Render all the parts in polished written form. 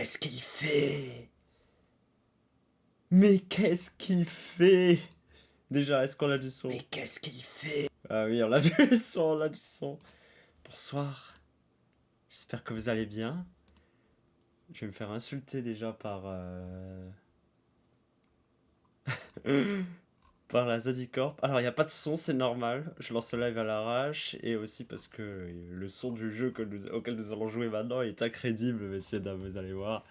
qu'est-ce qu'il fait? Mais qu'est-ce qu'il fait? Déjà, est-ce qu'on a du son? Mais qu'est-ce qu'il fait? Ah oui, on a du son, on a du son. Bonsoir. J'espère que vous allez bien. Je vais me faire insulter déjà par... par la Zadicorp. Alors, il n'y a pas de son, c'est normal. Je lance le live à l'arrache. Et aussi parce que le son du jeu auquel nous allons jouer maintenant est incrédible, messieurs, dames, vous allez voir.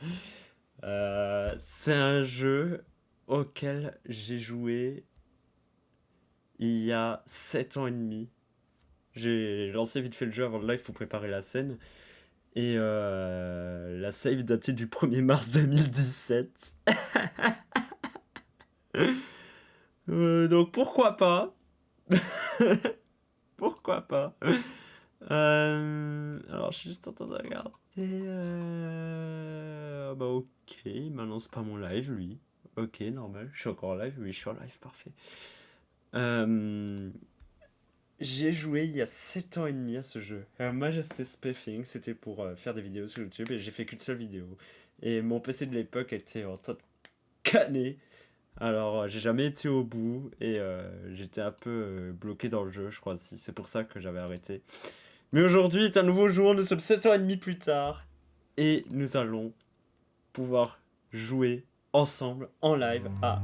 C'est un jeu auquel j'ai joué il y a 7 ans et demi. J'ai lancé vite fait le jeu avant le live pour préparer la scène. Et la save datait du 1er mars 2017. Donc pourquoi pas? Pourquoi pas? Alors je suis juste en train de regarder. Bah ok, il m'annonce pas mon live lui. Ok, normal, je suis encore en live. Oui, je suis en live, parfait. J'ai joué il y a 7 ans et demi à ce jeu. Majesty Spiffing, c'était pour faire des vidéos sur YouTube et j'ai fait qu'une seule vidéo. Et mon PC de l'époque était en train de canner. Alors j'ai jamais été au bout et j'étais un peu bloqué dans le jeu, je crois. C'est pour ça que j'avais arrêté. Mais aujourd'hui est un nouveau jour, nous sommes 7 ans et demi plus tard. Et nous allons pouvoir jouer ensemble en live à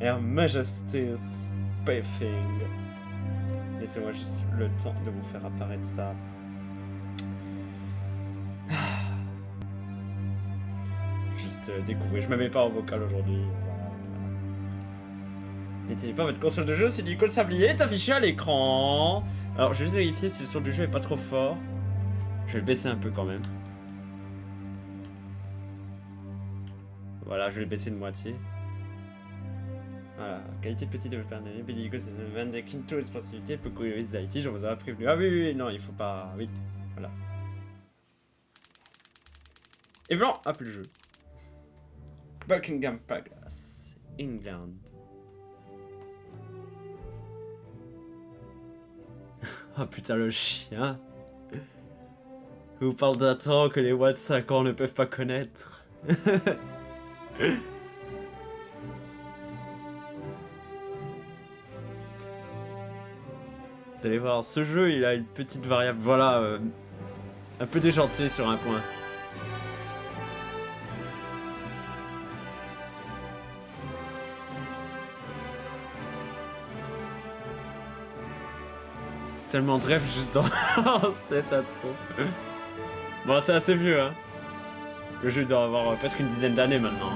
Her Majesty's Spiffing. Laissez-moi juste le temps de vous faire apparaître ça. Juste découvrir. Je me mets pas en vocal aujourd'hui. Voilà. N'éteignez pas votre console de jeu si l'icône sablier est affiché à l'écran. Alors, je vais juste vérifier si le son du jeu est pas trop fort. Je vais le baisser un peu quand même. Voilà, je vais le baisser de moitié. Voilà, qualité de petit développeur d'année, Billy Gold, Van de Quinto, responsabilité, peu cohérence d'IT, je vous avais prévenu. Ah oui, oui, non, il faut pas. Oui, voilà. Et voilà, ah, plus le jeu. Buckingham Palace, England. Ah putain, le chien. Je vous parle d'un temps que les Watts 5 ans ne peuvent pas connaître. Vous allez voir, ce jeu, il a une petite variable, voilà, un peu déjanté sur un point. Tellement de rêves juste dans cette intro. Bon, c'est assez vieux, hein. Le jeu doit avoir presque une dizaine d'années maintenant.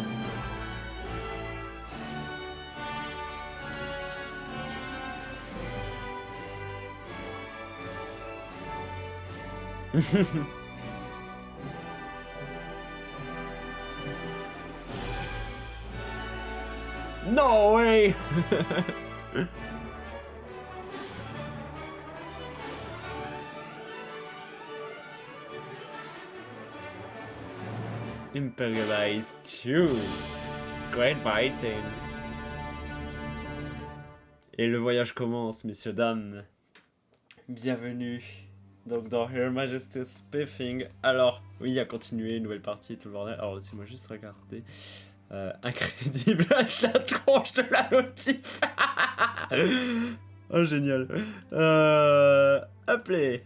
No way. Imperialized too. Great fighting. Et le voyage commence, messieurs, dames. Bienvenue donc dans Her Majesty's Spiffing. Alors, oui, à continuer, nouvelle partie, tout le bordel. Alors, laissez-moi juste regarder. Incrédible, la tronche de la notif. Oh, génial. Appelez.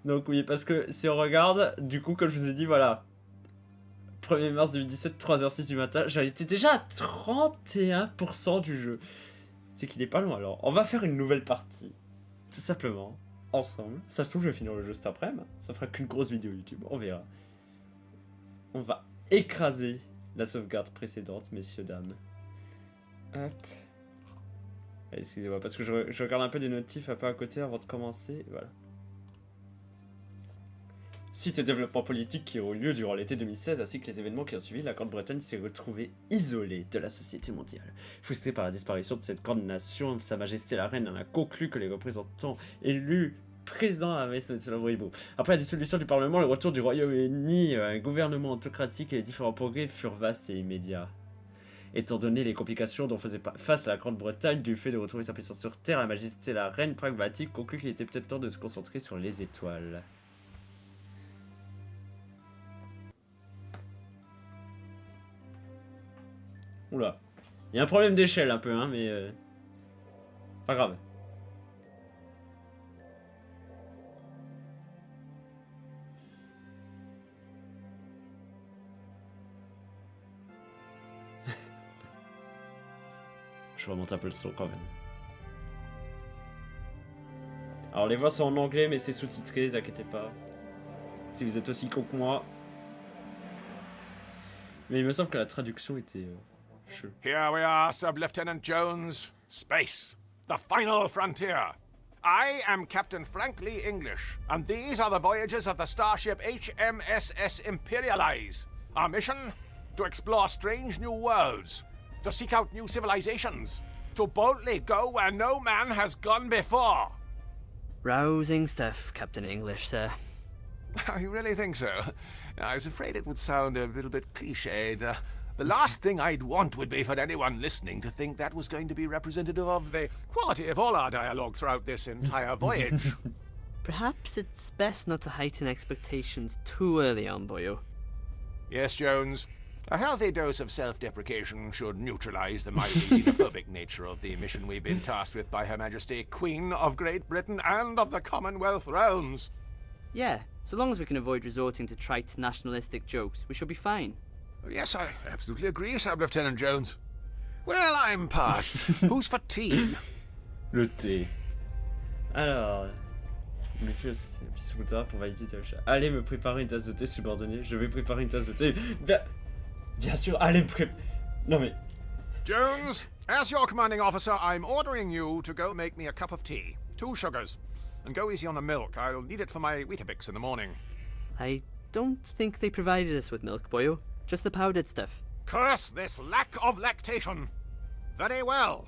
Donc oui, parce que si on regarde, du coup, comme je vous ai dit, voilà. 1er mars 2017, 3h06 du matin, j'étais déjà à 31% du jeu. C'est qu'il est pas loin, alors. On va faire une nouvelle partie. Tout simplement. Ensemble. Ça se trouve, je vais finir le jeu cet après-midi. Ça fera qu'une grosse vidéo YouTube. On verra. On va écraser la sauvegarde précédente, messieurs, dames. Hop. Excusez-moi, parce que je regarde un peu des notifs un peu à côté avant de commencer. Voilà. Suite aux développements politiques qui ont eu lieu durant l'été 2016 ainsi que les événements qui ont suivi, la Grande-Bretagne s'est retrouvée isolée de la société mondiale. Frustrée par la disparition de cette grande nation, Sa Majesté la Reine en a conclu que les représentants élus présents avaient beau. Après la dissolution du Parlement, le retour du Royaume-Uni, un gouvernement autocratique et les différents progrès furent vastes et immédiats. Étant donné les complications dont faisait face la Grande-Bretagne du fait de retrouver sa puissance sur Terre, la Majesté la Reine pragmatique conclut qu'il était peut-être temps de se concentrer sur les étoiles. Oula. Il y a un problème d'échelle un peu, hein, mais... pas grave. Je remonte un peu le son quand même. Alors les voix sont en anglais, mais c'est sous-titré, ne vous inquiétez pas. Si vous êtes aussi con que moi. Mais il me semble que la traduction était... chaude. Here we are, Sub-Lieutenant Jones. Space, the final frontier. I am Captain Frank Lee English, and these are the voyages of the starship HMSS Imperialize. Our mission? To explore strange new worlds, to seek out new civilizations, to boldly go where no man has gone before. Rousing stuff, Captain English, sir. You really think so? I was afraid it would sound a little bit cliched. The last thing I'd want would be for anyone listening to think that was going to be representative of the quality of all our dialogue throughout this entire voyage. Perhaps it's best not to heighten expectations too early on, boyo. Yes, Jones. A healthy dose of self-deprecation should neutralize the mildly xenophobic nature of the mission we've been tasked with by Her Majesty, Queen of Great Britain and of the Commonwealth Realms. Yeah, so long as we can avoid resorting to trite nationalistic jokes, we should be fine. Yes, I absolutely agree, Sub-Lieutenant Jones. Well, I'm past. Who's for tea? Le thé. Alors... Mes filles sont pour valider ta recherche. Allez me préparer une tasse de thé, subordonné. Je vais préparer une tasse de thé. Bien sûr, allez me préparer... Non mais... Jones, as your commanding officer, I'm ordering you to go make me a cup of tea. 2 sugars. And go easy on the milk. I'll need it for my Weetabix in the morning. I don't think they provided us with milk, boyo. Just the powdered stuff. Curse this lack of lactation. Very well.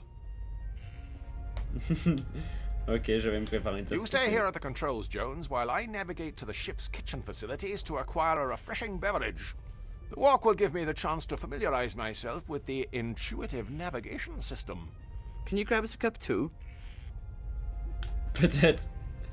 Ok, je vais me préparer une tasse de thé. You stay here at the controls, Jones, while I navigate to the ship's kitchen facilities to acquire a refreshing beverage. The walk will give me the chance to familiarize myself with the intuitive navigation system. Can you grab us a cup too? Peut-être.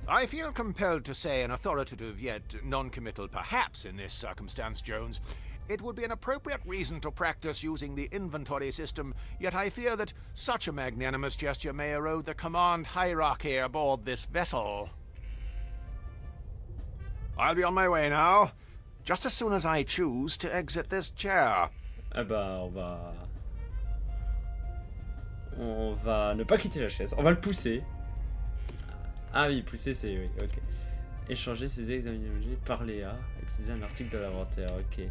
I feel compelled to say an authoritative yet non-committal perhaps in this circumstance, Jones. It would be an appropriate reason to practice using the inventory system, yet I fear that such a magnanimous gesture may erode the command hierarchy aboard this vessel. I'll be on my way now, just as soon as I choose to exit this chair. Ah bah, on va ne pas quitter la chaise. On va le pousser. Ah oui, pousser c'est... Oui, ok. Échanger ses examiner, parler à... Utiliser un article de l'inventaire, ok.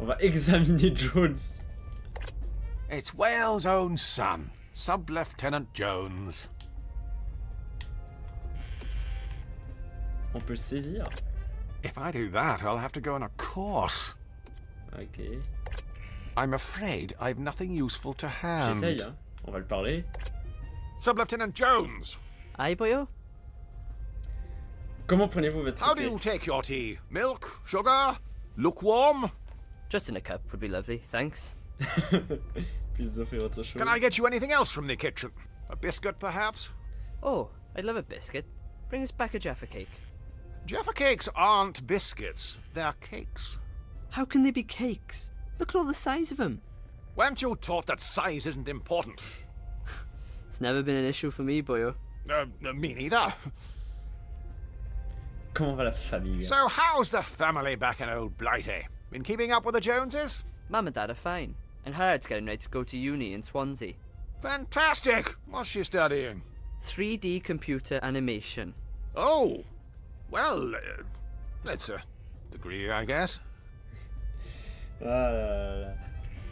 On va examiner Jones. It's Wales' own son, Sub-Lieutenant Jones. On peut le saisir. If I do that, I'll have to go on a course. Ok. I'm afraid I've nothing useful to hand. J'essaye, hein. On va le parler. Sub-Lieutenant Jones! Aye, boyo? Comment prenez-vous votre How do thé? you take your tea? Milk? Sugar? Lukewarm? Just in a cup would be lovely, thanks. Puis-je offrir autre chose? Can I get you anything else from the kitchen? A biscuit, perhaps? Oh, I'd love a biscuit. Bring us back a Jaffa cake. Jaffa cakes aren't biscuits, they're cakes. How can they be cakes? Look at all the size of them. Weren't you taught that size isn't important? It's never been an issue for me, boyo. Me neither. Comment va la famille? So how's the family back in old Blighty? Been keeping up with the Joneses? Mum and Dad are fine, and Harrod's getting ready to go to uni in Swansea. Fantastic! What's she studying? 3D computer animation. Oh! Well, that's a degree, I guess. Ah là là là.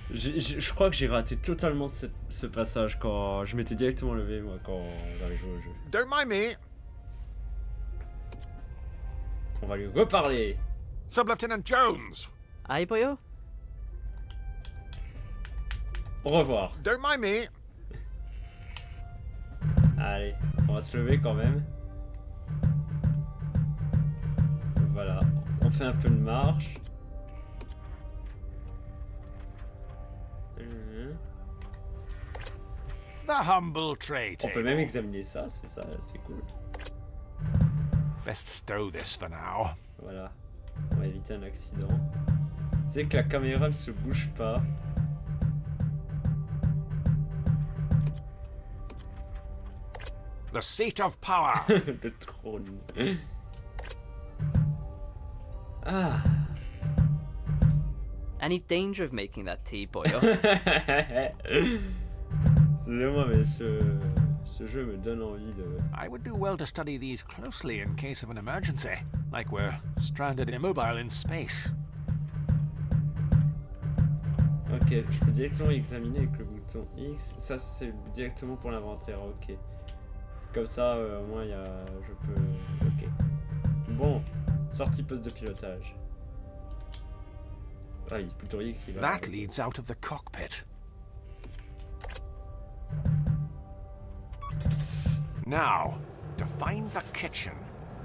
Je crois que j'ai raté totalement ce passage quand je m'étais directement levé, moi, quand j'avais joué au jeu. Don't mind me. On va lui reparler. Sub-Lieutenant Jones! Aye, boyo? Au revoir. Don't mind me. Allez, on va se lever quand même. Voilà, on fait un peu de marche. The humble tray On peut table. même examiner ça, c'est cool. Best stow this for now. Voilà, on va éviter un accident. Tu sais que la caméra ne se bouge pas. the seat of power. Le trône. Ah. Any danger of making that tea, boyo? Excusez-moi, mais ce jeu me donne envie de... I would do well to study these closely in case of an emergency, like we're stranded immobile in space. Ok, je peux directement examiner avec le bouton X. Ça, c'est directement pour l'inventaire, ok. Comme ça, au moins, je peux... Ok. Bon, sortie poste de pilotage. Ah oui, bouton X, il va... That leads out of the cockpit. Now, to find the kitchen.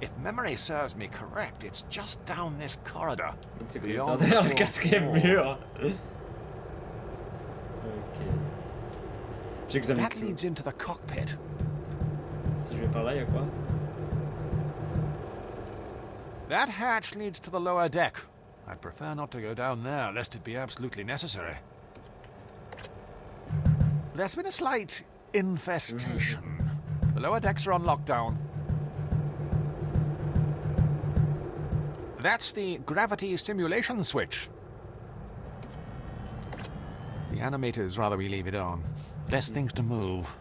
If memory serves me correct, it's just down this corridor. C'est Beyond derrière the le fourth quatrième floor. mur. Ok. J'examine That tout. leads into the cockpit. Si je vais par là, y'a quoi? That hatch leads to the lower deck. I'd prefer not to go down there, lest it be absolutely necessary. There's been a slight infestation. The lower decks are on lockdown. That's the gravity simulation switch. The animators rather we leave it on. Less things to move.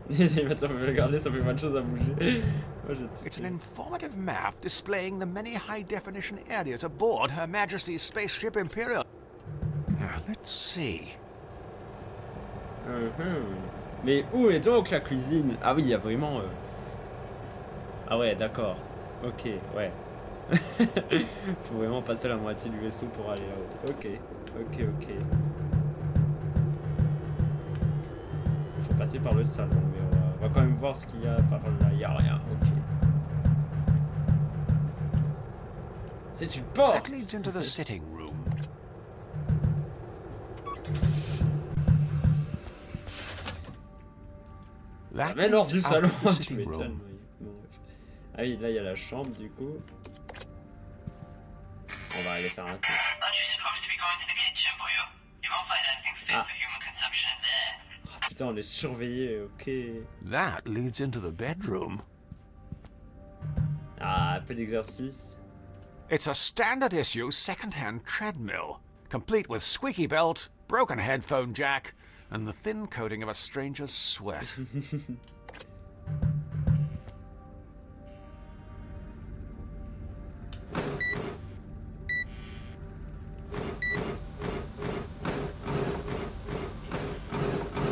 Les animateurs peuvent regarder, ça fait pas de choses à bouger. Moi, It's an informative map displaying the many high-definition areas aboard Her Majesty's spaceship Imperial. Now, let's see. Mais où est donc la cuisine? Ah oui, il y a vraiment... Ah ouais, d'accord. Ok, ouais. Faut vraiment passer la moitié du vaisseau pour aller là-haut. Ok, ok, ok. Faut passer par le salon, mais on va quand même voir ce qu'il y a par là. Il y a rien, ok. C'est une porte! That leads into the sitting room. Ça That mène hors leads du out salon, of the tu sitting m'étonnes. room. Oui. Bon, bref. Ah oui, là il y a la chambre du coup. On va aller faire un tour. Aren't you supposed to be going to the kitchen, boyo? You won't find anything fit Ah. for human consumption in there. Oh, putain, on est surveillé, ok. That leads into the bedroom. Ah, un peu d'exercice. It's a standard issue second-hand treadmill, complete with squeaky belt, broken headphone jack, and the thin coating of a stranger's sweat.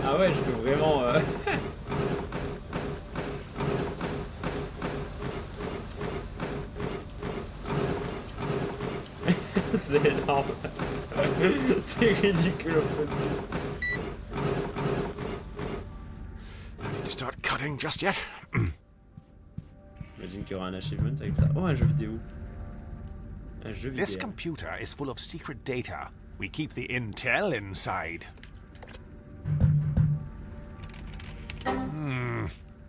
Ah ouais, je peux vraiment... C'est énorme. C'est ridicule au possible. No need to start cutting just yet. J'imagine qu'il y aura un achievement avec ça. Oh, un jeu vidéo. Un jeu This vidéo. computer is full of secret data. We keep the intel inside.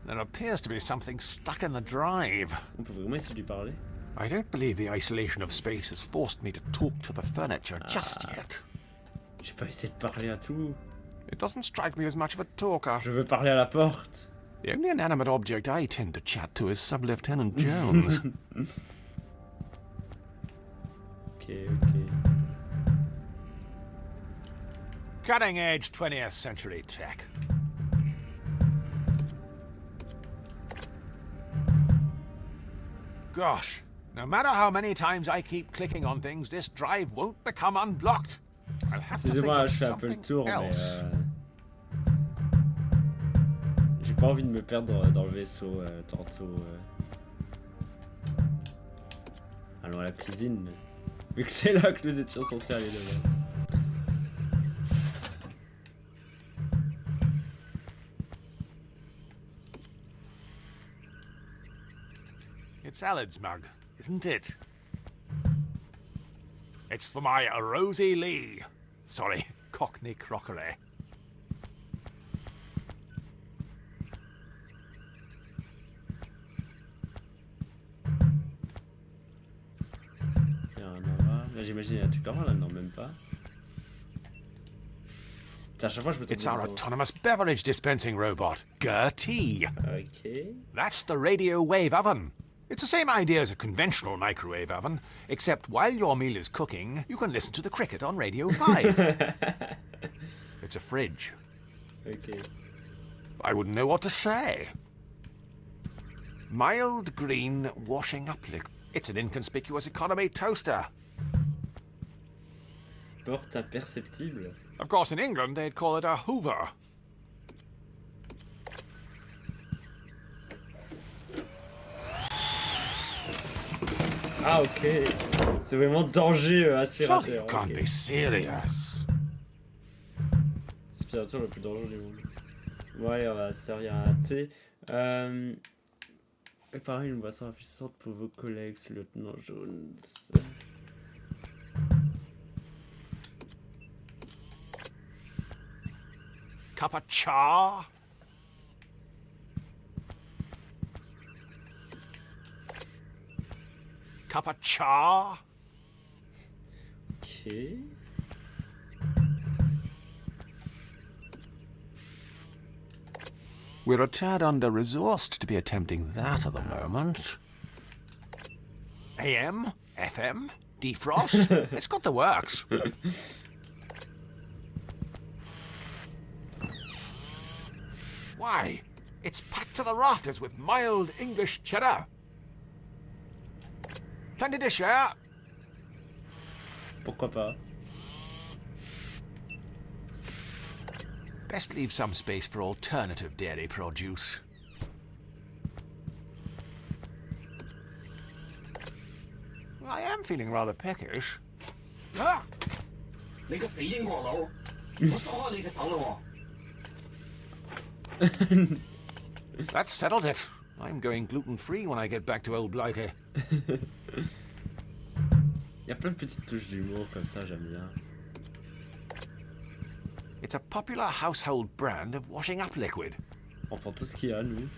There appears to be something stuck in the drive. On peut vraiment essayer de lui parler. I don't believe the isolation of space has forced me to talk to the furniture just yet. J'ai pas essayé de parler à tout. It doesn't strike me as much of a talker. Je veux parler à la porte. The only inanimate object I tend to chat to is Sub-Lieutenant Jones. Ok, ok. Cutting edge 20th century tech. Gosh, no matter how many times I keep clicking on things, this drive won't become unblocked. I'll have to think Excusez-moi, of je fais un peu le something tour, mais... else. J'ai pas envie de me perdre dans le vaisseau tantôt. Allons à la cuisine. Vu que c'est là que nous étions censés aller de base. It's Alad's mug, isn't it? It's for my Rosie Lee. Sorry, Cockney crockery. Il y a un endroit. Là, j'imagine il y a un truc là, non, même pas. À chaque fois, je me trompe It's de our bouton. autonomous beverage dispensing robot, Gertie. Ok. That's the radio wave oven. It's the same idea as a conventional microwave oven, except while your meal is cooking, you can listen to the cricket on Radio 5. It's a fridge. Ok. I wouldn't know what to say. Mild green washing up liquid. It's an inconspicuous economy toaster. Porte imperceptible. Of course, in England, they'd call it a Hoover. Ah, ok. C'est vraiment danger Surely aspirateur. you can't Ok. be serious. Aspirateur le plus dangereux du monde. Bon, allez, on va se servir un thé. Préparez une boisson rafraîchissante pour vos collègues, lieutenant Jones. Cup of cha? Cup of cha? Ok. We're a tad under-resourced to be attempting that at the moment. AM? FM? Defrost? It's got the works. Why? It's packed to the rafters with mild English cheddar. Plenty to share. Pourquoi pas? Best leave some space for alternative dairy produce. I am feeling rather peckish. 啊！你個死英國佬，我鎖開你隻手咯 That settled it. I'm going gluten-free when I get back to Old Blighty. Il y a plein de petites touches d'humour comme ça, j'aime bien. It's a popular household brand of washing up liquid. On prend tout ce qu'il y a, nous.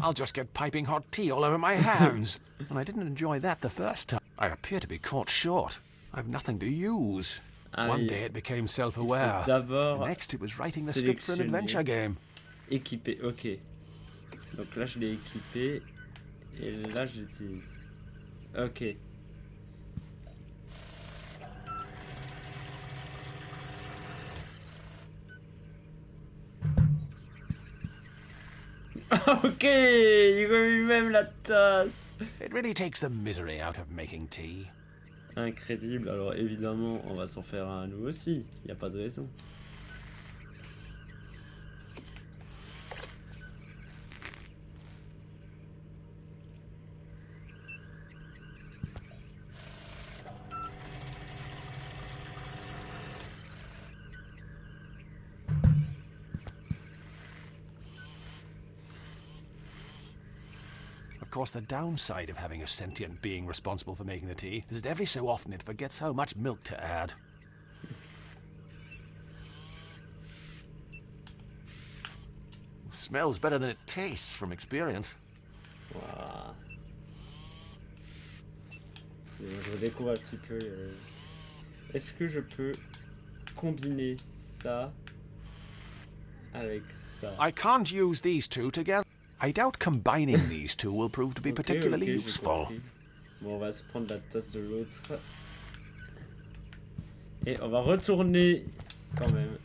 I'll just get piping hot tea all over my hands. And I didn't enjoy that the first time. I appear to be caught short. I've nothing to use. Ah One oui. day it became self-aware. D'abord Next it was writing the script for an sélectionner. adventure game. Équipé, ok. Donc là, je l'ai équipé. Et là, je l'utilise. Ok. Ok, il remet même la tasse. It really takes the misery out of making tea. Incrédible. Alors évidemment, on va s'en faire un à nous aussi. Il n'y a pas de raison. Of course, the downside of having a sentient being responsible for making the tea is that every so often it forgets how much milk to add. Smells better than it tastes from experience. Waouh. Je redécouvre un petit peu. Est-ce que je peux combiner ça avec ça? I can't use these two together. I doubt combining these two will prove to be Ok, particularly ok, j'ai useful. compris. Bon, on va se prendre la tasse de l'autre. Et on va retourner quand même.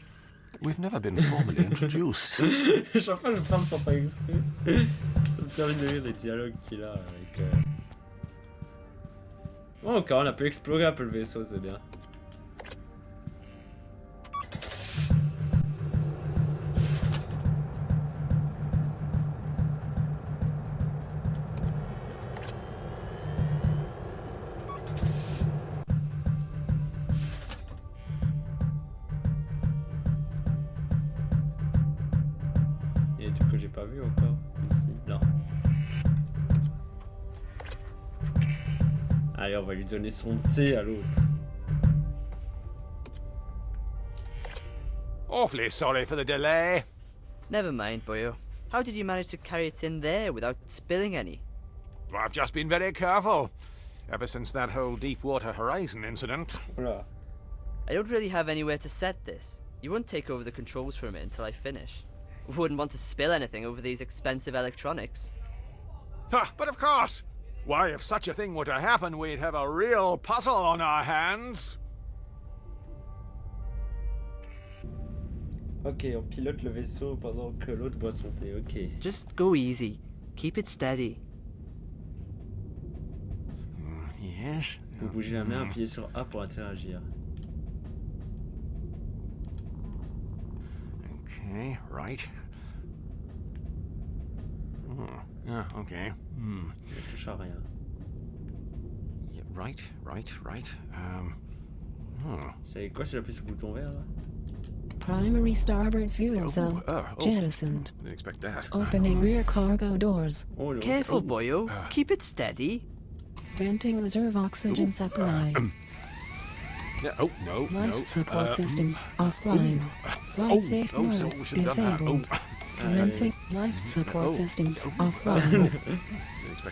We've never been formally introduced. Chaque fois je parle sans faire exprès. Ça me termine de rire les dialogues qu'il a avec. Bon, encore, on a pu explorer un peu le vaisseau, c'est bien. Il y a des trucs que j'ai pas vu encore ici. Non. Allez, on va lui donner son thé à l'autre. Awfully sorry for the delay. Never mind, boyo. How did you manage to carry it in there without spilling any? I've just been very careful. Ever since that whole Deepwater Horizon incident. Voilà. I don't really have anywhere to set this. You won't take over the controls from it until I finish. Wouldn't want to spill anything over these expensive electronics. But of course! Why, if such a thing were to happen, we'd have a real puzzle on our hands. Ok, on pilote le vaisseau pendant que l'autre boit son thé, ok. Just go easy. Keep it steady. Yes? Vous bougez la main, appuyez sur A pour interagir. Okay, right. Yeah, okay. Ne touche à rien. Yeah, right. Vous savez quoi si j'appuie sur le bouton vert là? Primary starboard fuel cell jettisoned. Didn't expect that. Opening rear cargo doors. Oh, Careful, boyo. Keep it steady. Venting reserve oxygen supply. Yeah, oh, no, Life no. support systems offline. Flight safe mode so should've done that. disabled. Commencing life support systems offline.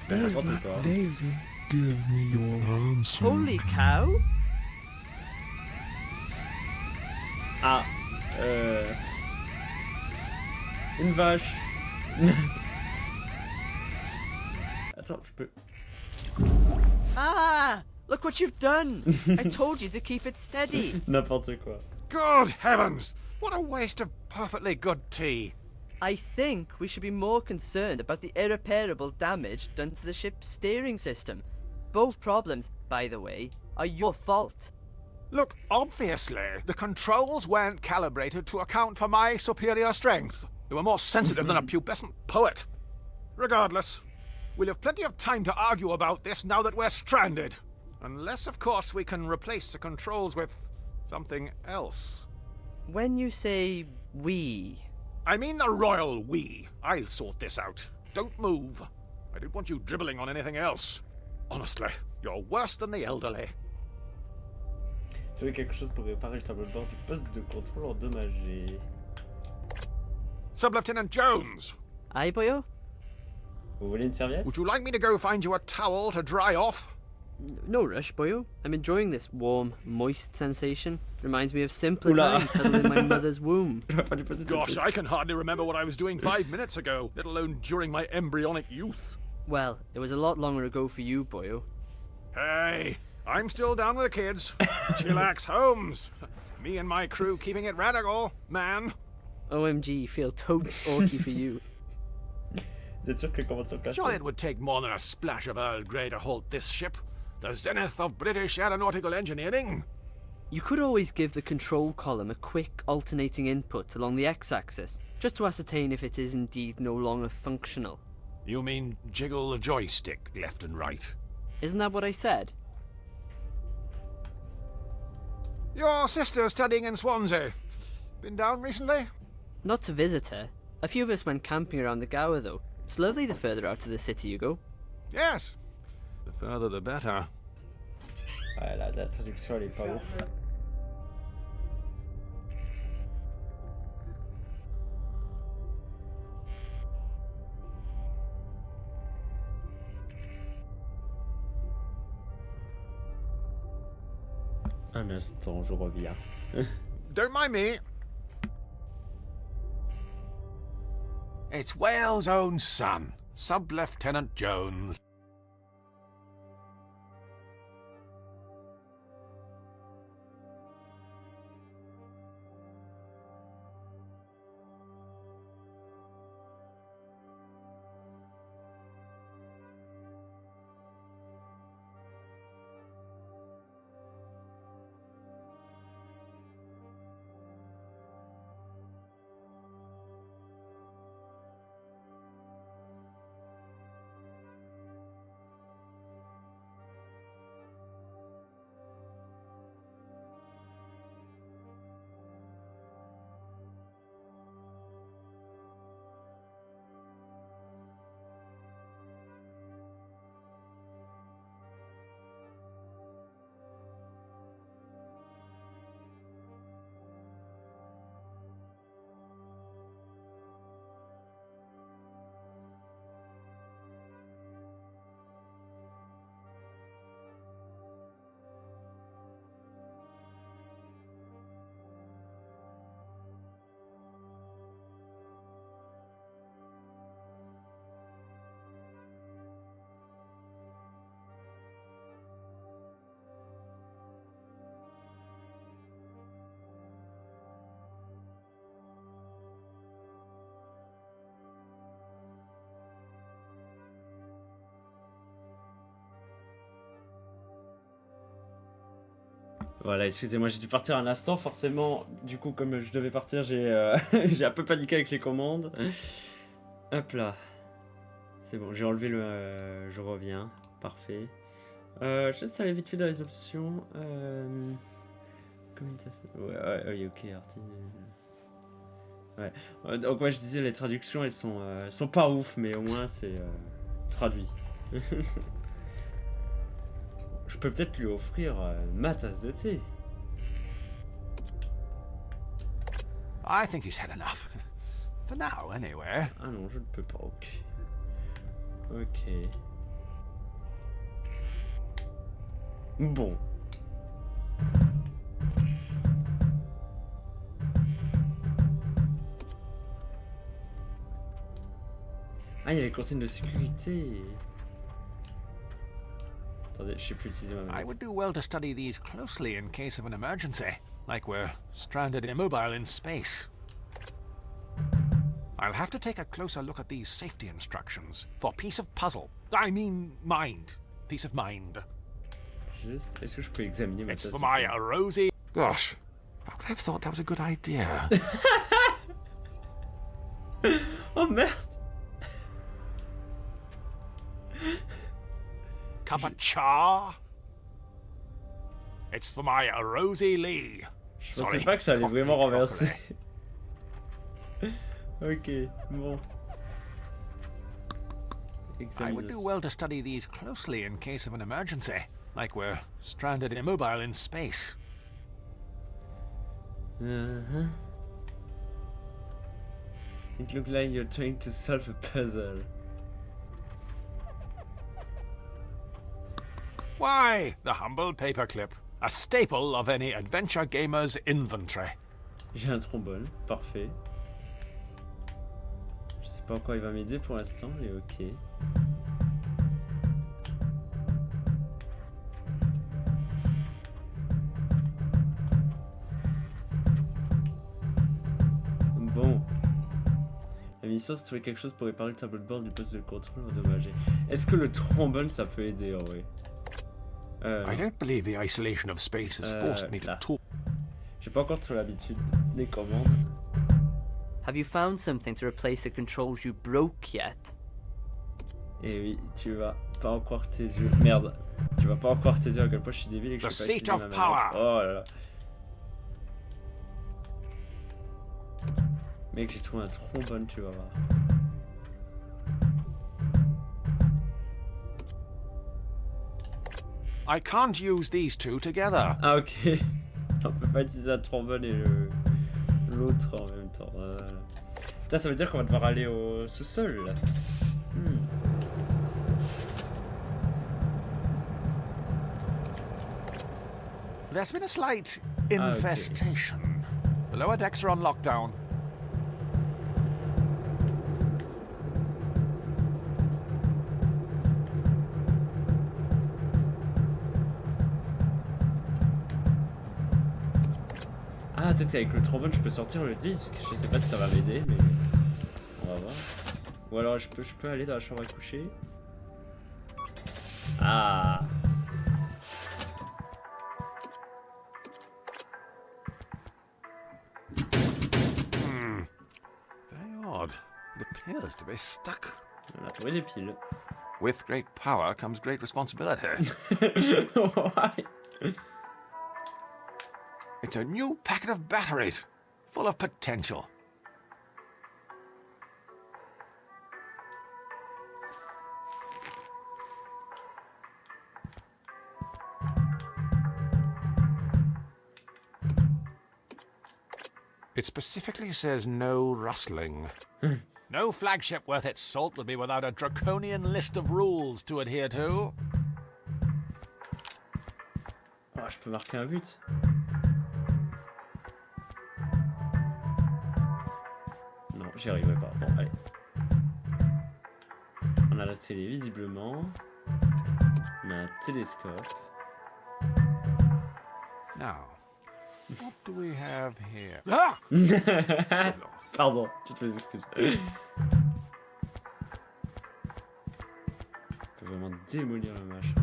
Didn't expect that. Daisy. Give me your answer. Holy cow! Ah, une vache. Attends, je peux. Ah! Look what you've done! I told you to keep it steady. N'importe quoi. Good heavens! What a waste of perfectly good tea. I think we should be more concerned about the irreparable damage done to the ship's steering system. Both problems, by the way, are your fault. Look, obviously, the controls weren't calibrated to account for my superior strength. They were more sensitive than a pubescent poet. Regardless, we'll have plenty of time to argue about this now that we're stranded. Unless, of course, we can replace the controls with something else. When you say we, I mean the royal we. I'll sort this out. Don't move. I don't want you dribbling on anything else. Honestly, you're worse than the elderly. Trouver quelque chose pour réparer le tableau de bord du poste de contrôle endommagé. Sub-Lieutenant Jones, aye, boyo? Vous voulez une serviette? would you like me to go find you a towel to dry off? No rush, boyo. I'm enjoying this warm, moist sensation. Reminds me of simpler Oula. times huddled in my mother's womb. J'aurais pas dû poser cette Gosh, question. I can hardly remember what I was doing 5 minutes ago, let alone during my embryonic youth. Well, it was a lot longer ago for you, boyo. Hey, I'm still down with the kids. Chillax Holmes. Me and my crew keeping it radical, man. OMG, feel totes orky for you. Vous êtes sûr que comment ça casse? Surely it would take more than a splash of Earl Grey to halt this ship. The zenith of British aeronautical engineering. You could always give the control column a quick alternating input along the x-axis, just to ascertain if it is indeed no longer functional. You mean jiggle the joystick left and right? Isn't that what I said? Your sister's studying in Swansea. Been down recently? Not to visit her. A few of us went camping around the Gower though. It's lovely the further out of the city you go. Yes. The further the better. Ouais, la traduction elle est pas ouf. Un instant, je reviens. Don't mind me. It's Wales' own son, Sub-Lieutenant Jones. Voilà, excusez-moi, j'ai dû partir un instant, forcément, du coup, comme je devais partir, j'ai j'ai un peu paniqué avec les commandes. Hop là. C'est bon, j'ai enlevé le... je reviens, parfait. Juste aller vite fait dans les options. Communication... Ouais, ok, Artine... Ouais. Donc ouais, je disais, les traductions, elles sont pas ouf, mais au moins, c'est traduit. Je peux peut-être lui offrir ma tasse de thé. I think he's had enough. For now, anyway. Ah non, je ne peux pas, ok. Ok. Bon. Ah, il y a les consignes de sécurité. Attendez, je sais plus utiliser ma I manette. would do well to study these closely in case of an emergency, like we're stranded immobile in space. I'll have to take a closer look at these safety instructions for peace of puzzle. I mean, mind. Peace of mind. Juste, est-ce que je peux examiner ma It's tasse for de my thé? rosy. Gosh, how could I have thought that was a good idea? Oh merde! Cup of cha. It's for my Rosie Lee. Je pensais pas que ça allait vraiment coffee renverser. broccoli. Ok, bon. I would do well to study these closely in case of an emergency, like we're stranded immobile in space. Uh-huh. It looks like you're trying to solve a puzzle. Why, the humble paperclip, a staple of any adventure gamer's inventory. J'ai un trombone, parfait. Je sais pas encore il va m'aider pour l'instant, mais ok. Bon. La mission, c'est de trouver quelque chose pour réparer le tableau de bord du poste de contrôle endommagé. Est-ce que le trombone, ça peut aider en vrai? I don't believe the isolation of space has forced me to là. talk. J'ai pas encore trop l'habitude des commandes. Have you found something to replace the controls you broke yet? Et oui, tu vas pas en croire tes yeux. Merde, tu vas pas en croire tes yeux à quel point je suis débile et que The je sais pas seat utiliser of ma manette. power. Oh là là. Mec, j'ai trouvé un trombone, tu vas voir. I can't use these two together. Ah ok. On peut pas utiliser un trombone et l'autre en même temps. Putain, ça veut dire qu'on va devoir aller au sous-sol là. There's been a slight okay. infestation. The lower decks are on lockdown. Ah, peut-être qu'avec le trombone je peux sortir le disque. Je sais pas si ça va m'aider, mais on va voir. Ou alors je peux aller dans la chambre à coucher. Ah. Very odd. It appears to be stuck. On a trouvé des piles. With great power comes great responsibility. Why? It's a new packet of batteries, full of potential. It specifically says no rustling. No flagship worth its salt would be without a draconian list of rules to adhere to. Oh, je peux marquer un but. Non, j'y arriverai pas. Bon, allez. On a la télé, visiblement. On a un télescope. Now, what do we have here? Ah! Pardon, toutes mes excuses. On peut vraiment démolir le machin.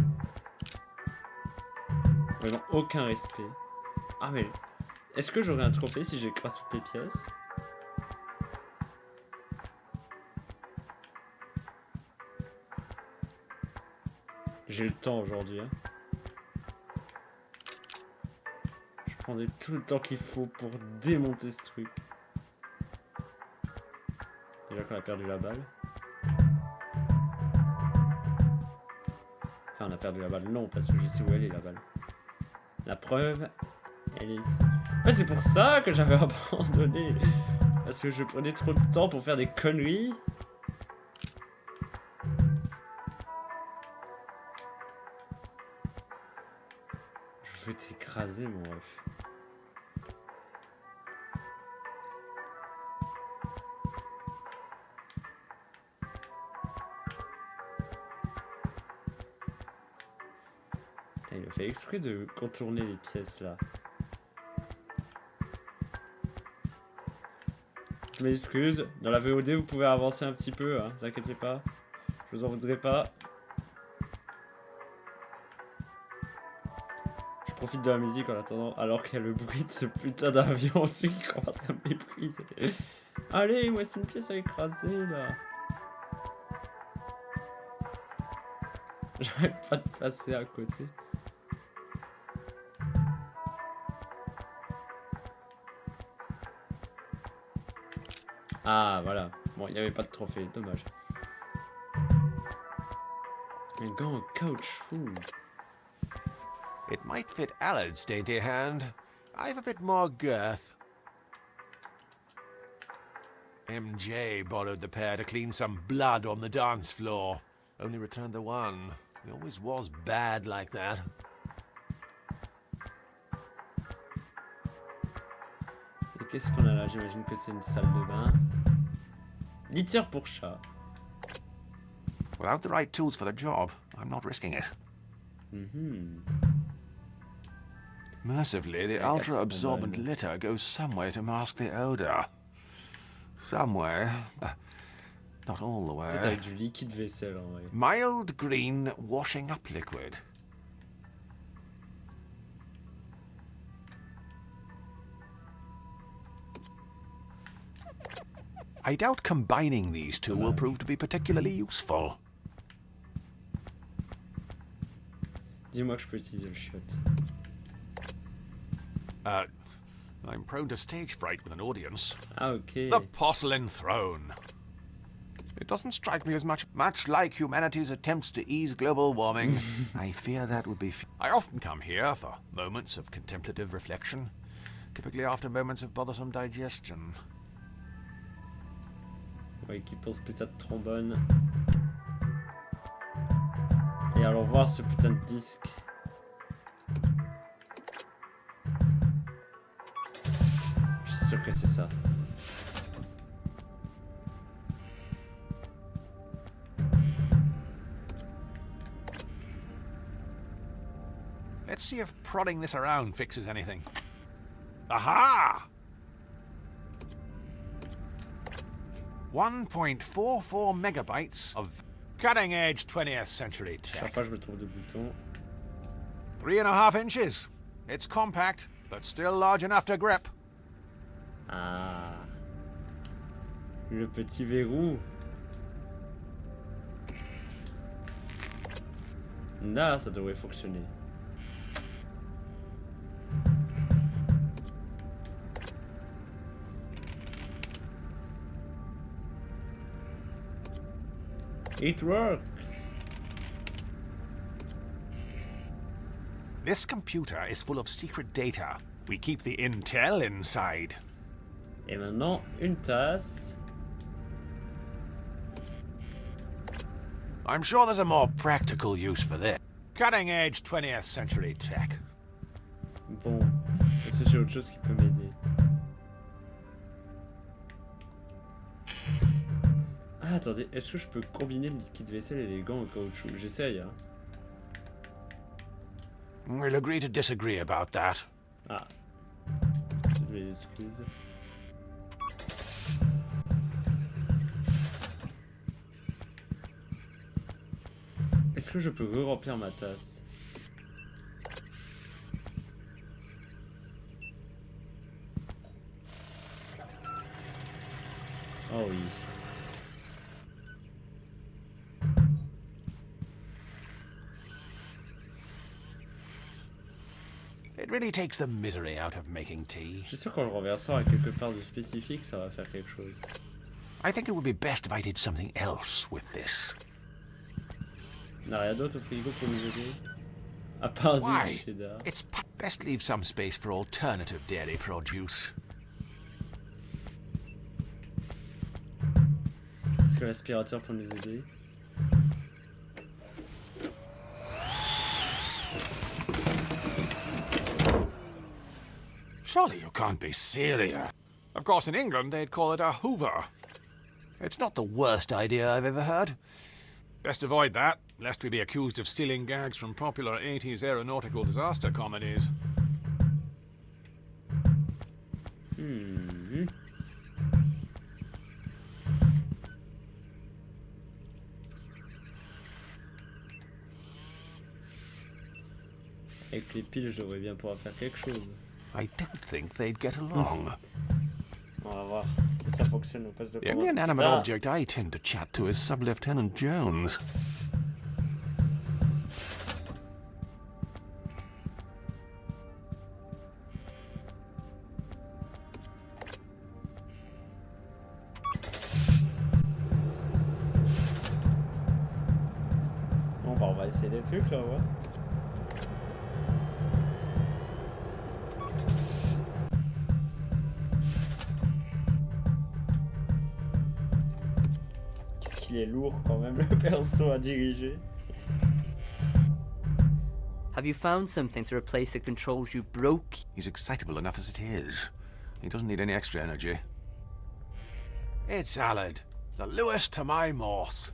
Vraiment aucun respect. Ah mais... Est-ce que j'aurais un trophée si j'écrase toutes les pièces? J'ai le temps aujourd'hui. Hein. Je prendrai tout le temps qu'il faut pour démonter ce truc. Déjà qu'on a perdu la balle. Enfin, on a perdu la balle. Non, parce que je sais où elle est la balle. La preuve, elle est ici. En fait, c'est pour ça que j'avais abandonné. Parce que je prenais trop de temps pour faire des conneries. Je vais t'écraser, mon ref. Putain, il a fait exprès de contourner les pièces là. Je m'excuse, dans la VOD vous pouvez avancer un petit peu, hein, ne vous inquiétez pas. Je vous en voudrais pas. Je profite de la musique en attendant, alors qu'il y a le bruit de ce putain d'avion aussi qui commence à me mépriser. Allez, moi c'est une pièce à écraser là. J'arrête pas de passer à côté. Ah voilà, bon il n'y avait pas de trophée, dommage. Un gant en caoutchouc. It might fit Allard's dainty hand. I've a bit more girth. MJ borrowed the pair to clean some blood on the dance floor. Only returned the one. He always was bad like that. Et qu'est-ce qu'on a là? J'imagine que c'est une salle de bain. Litière pour chat. Without the right tools for the job, I'm not risking it. Mercifully, the ultra-absorbent litter goes somewhere to mask the odor. Somewhere. Not all the Peut-être way. avec du liquide vaisselle en vrai. Mild green washing up liquid. I doubt combining these two will prove to be particularly useful. Dis-moi que je peux utiliser le chiotte. I'm prone to stage fright with an audience. Ah ok. The porcelain throne. It doesn't strike me as much like humanity's attempts to ease global warming. I fear that would be... I often come here for moments of contemplative reflection, typically after moments of bothersome digestion. Ouais, qui pose putain de trombone. Et allons voir ce putain de disque. Je suis sûr que c'est ça. Let's see if prodding this around fixes anything. Aha! 1.44 megabytes of cutting-edge 20th century Chaque tech. fois je me trouve de boutons. 3.5 inches. It's compact, but still large enough to grip. Ah. Le petit verrou. Là, ça devrait fonctionner. It works. This computer is full of secret data. We keep the intel inside. Et maintenant, une tasse. I'm sure there's a more practical use for this. Cutting-edge 20th century tech. Bon, est-ce que j'ai autre chose qui peut m'aider? Ah, attendez, est-ce que je peux combiner le liquide vaisselle et les gants en caoutchouc? J'essaye, hein. We'll agree to disagree about that. Ah. Toutes mes excuses. Est-ce que je peux re-remplir ma tasse? Oh oui. It really takes the misery out of making tea. Je suis sûr qu'en le renversant à quelque part de spécifique, ça va faire quelque chose. I think it would be best if I did something else with this. Il n'y a rien d'autre au frigo pour nous aider? À part du Why? cheddar. It's best leave some space for alternative dairy produce. Est-ce que l'aspirateur peut nous aider? Surely you can't be serious. Of course, in England, they'd call it a hoover. It's not the worst idea I've ever heard. Best avoid that, lest we be accused of stealing gags from popular 80s aeronautical disaster comedies. Avec les piles, je devrais bien pouvoir faire quelque chose. I don't think they'd get along. On va voir si ça fonctionne au poste de The only commande. inanimate Putain. object I tend to chat to is Sub-Lieutenant Jones. Bon bah on va essayer des trucs là, ouais. Qu'est-ce qu'il est lourd quand même le perso à diriger. Have you found something to replace the controls you broke? He's excitable enough as it is. He doesn't need any extra energy. It's Aled, the Lewis to my Morse.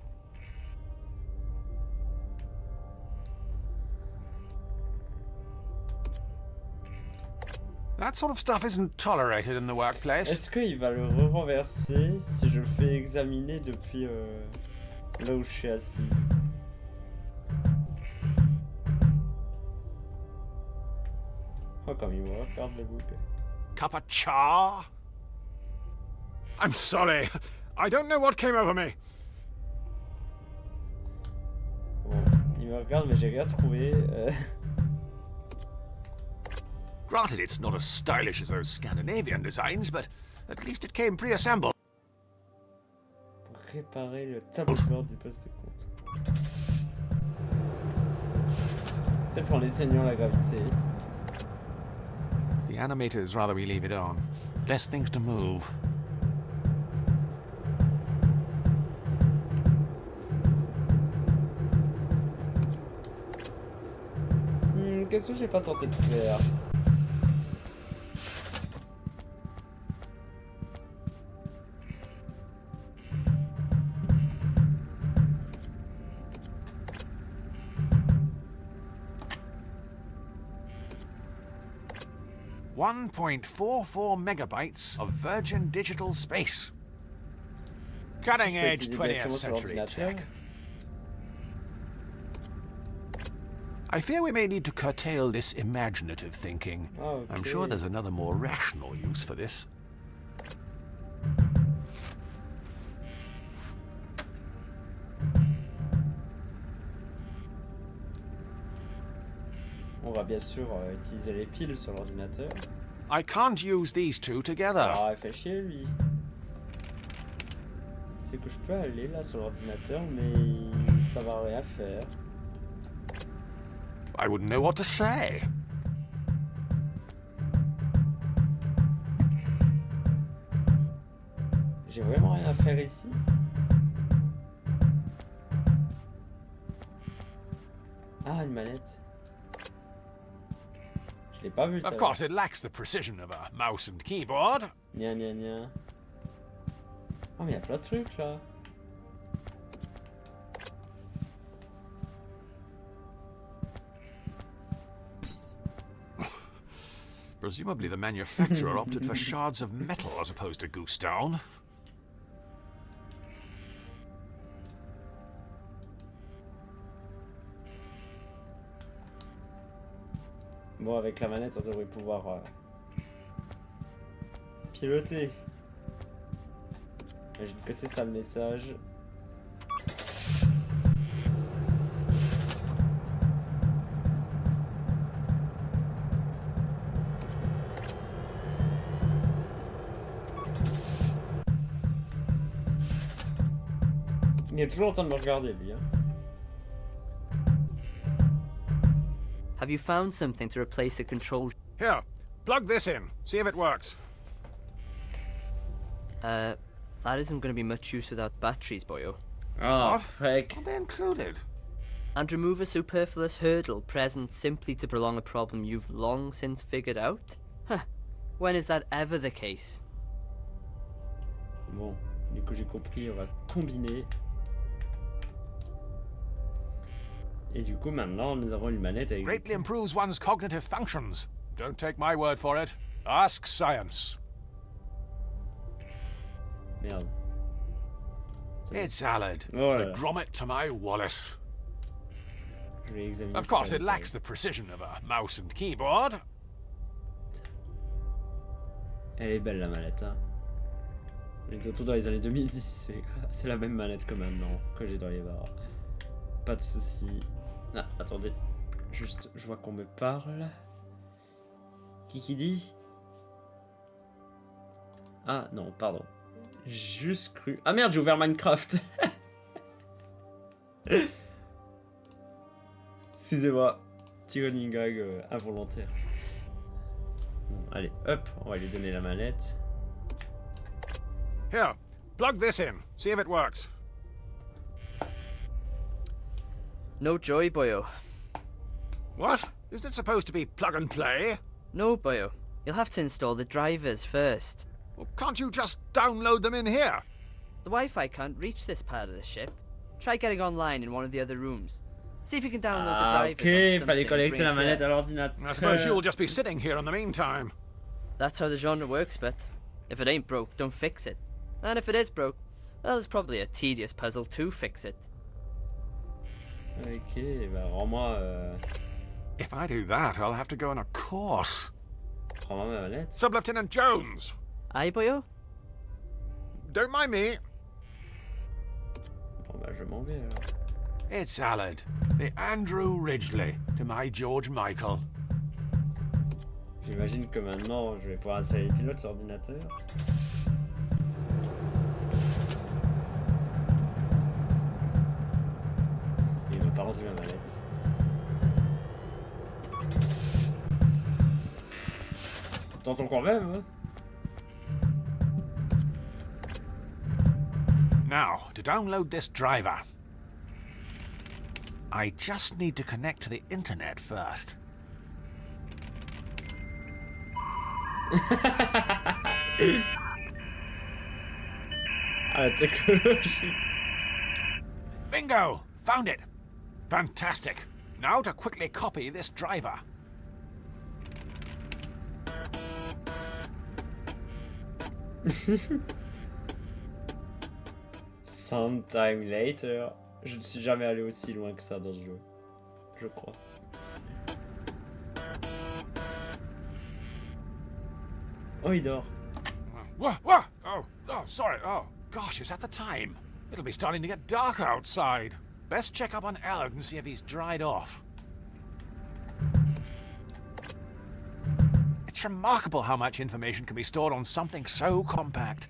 That sort of stuff isn't tolerated in the workplace. Est-ce qu'il va le renverser si je le fais examiner depuis là où je suis assis? Oh, comme il me regarde le bouc. Cup of cha? I'm sorry. I don't know what came over me. Bon, il me regarde mais j'ai rien trouvé. Granted, it's not as stylish as those Scandinavian designs, but at least it came pre-assembled. Pour réparer le tableau de bord du poste de compte. Peut-être en éteignant la gravité. The animators rather we leave it on. Less things to move. Qu'est-ce que j'ai pas tenté de faire? .44 megabytes of virgin digital space. Cutting edge 20th century tech. I fear we may need to curtail this imaginative thinking. Okay. I'm sure there's another more rational use for this. On va bien sûr utiliser les piles sur l'ordinateur. I can't use these two together. Ah, il fait chier lui. C'est que je peux aller là sur l'ordinateur, mais ça va rien faire. I wouldn't know what to say. J'ai vraiment rien à faire ici. Ah, une manette. Je l'ai pas vu. Of course, it lacks the precision of a mouse and keyboard. Nia nia nia. Oh, mais il y a plein de trucs là. Presumably the manufacturer opted for shards of metal as opposed to goose down. Bon, avec la manette, on devrait pouvoir piloter. J'imagine que c'est ça le message. Il est toujours en train de me regarder, lui. Hein. Have you found something to replace the control? Here, plug this in. See if it works. That isn't going to be much use without batteries, boyo. Oh, What? frick. Are they included? And remove a superfluous hurdle present simply to prolong a problem you've long since figured out? Huh. When is that ever the case? Bon, du coup j'ai compris, on va combiner. Et du coup maintenant nous avons une manette avec... Greatly improves one's cognitive functions. Don't take my word for it. Ask science. Merde. It's salad. Oh The là là. grommet to my Wallace. Je vais examiner. Of course, it lacks the precision of a mouse and keyboard. Elle est belle la manette, hein. On est bientôt dans les années 2010, c'est la même manette que maintenant, que j'ai dans les bars. Pas de soucis. Ah, attendez. Juste, je vois qu'on me parle. Qui dit? Ah, non, pardon. Juste cru. Ah merde, j'ai ouvert Minecraft. Excusez-moi. Petit running gag involontaire. Bon, allez, hop, on va lui donner la manette. Here, plug this in. See if it works. No joy, boyo. What? Isn't it supposed to be plug and play? No, boyo. You'll have to install the drivers first. Well, can't you just download them in here? The Wi-Fi can't reach this part of the ship. Try getting online in one of the other rooms. See if you can download the Ah, drivers. ok, onto il fallait something and connecter bring la it manette there. à l'ordinateur. I suppose you'll just be sitting here in the meantime. That's how the genre works, but if it ain't broke, don't fix it. And if it is broke, well, it's probably a tedious puzzle to fix it. Ok, bah rends-moi If I do that, I'll have to go on a course. ma manette. Sub-Lieutenant Jones! Aye, boyo? Don't mind me. Bon bah je m'en vais alors. It's Salad, the Andrew Ridgely to my George Michael. J'imagine que maintenant je vais pouvoir installer les pilotes sur ordinateur. Et il m'a pas rendu la manette. T'entends quand même, hein? Now, to download this driver, I just need to connect to the internet first. Ah, la technologie. Bingo! Found it! Fantastic. Now to quickly copy this driver. Sometime later. Je ne suis jamais allé aussi loin que ça dans ce jeu. Je crois. Oh, il dort. Whoa! Oh, sorry. Oh, gosh, is that the time? It'll be starting to get dark outside. Best check up on Allard and see if he's dried off. It's remarkable how much information can be stored on something so compact.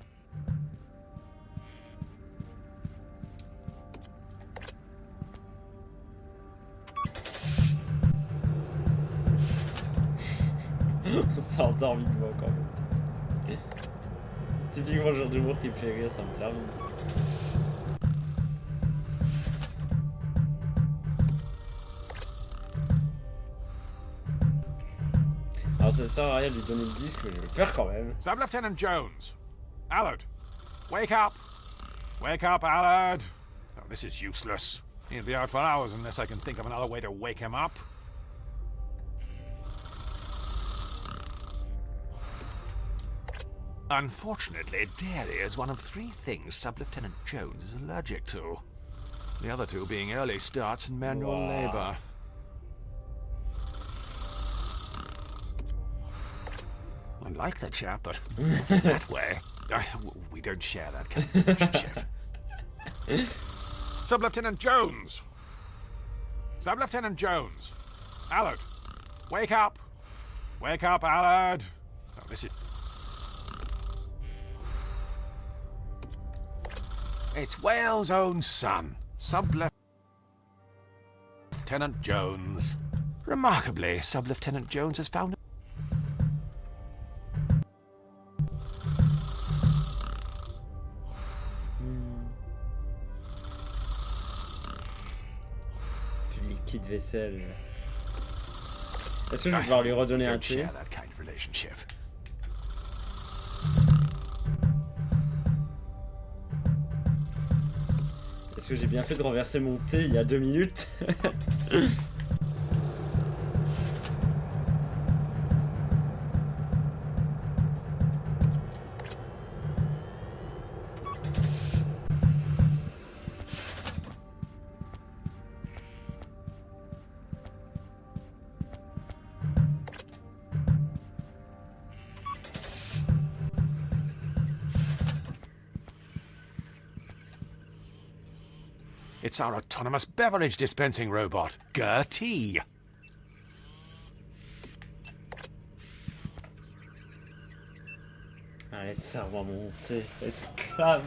On s'est endormi de moi quand même. Typiquement le genre d'humour qui me fait rire, ça me termine. Alors ça sert à rien de lui donner le disque, mais je vais le faire quand même. Sub-Lieutenant Jones. Allard. Wake up. Wake up, Allard. Oh, this is useless. He'll be out for hours unless I can think of another way to wake him up. Unfortunately, dairy is one of 3 things Sub-Lieutenant Jones is allergic to. The other 2 being early starts and manual Wow. labor. I like the chap, but not that way. We don't share that kind of relationship. Sub-Lieutenant Jones! Sub-Lieutenant Jones! Allard! Wake up! Wake up, Allard! Oh, this is... It's Wales' own son, Sub-Lieutenant Jones. Remarkably, Sub-Lieutenant Jones has found... Du liquide vaisselle. Est-ce que je vais devoir lui redonner un Don't thé? share that kind of relationship. Est-ce que j'ai bien fait de renverser mon thé il y a 2 minutes? It's our autonomous beverage dispensing robot, Gertie. Allez, serre-moi mon thé, esclave.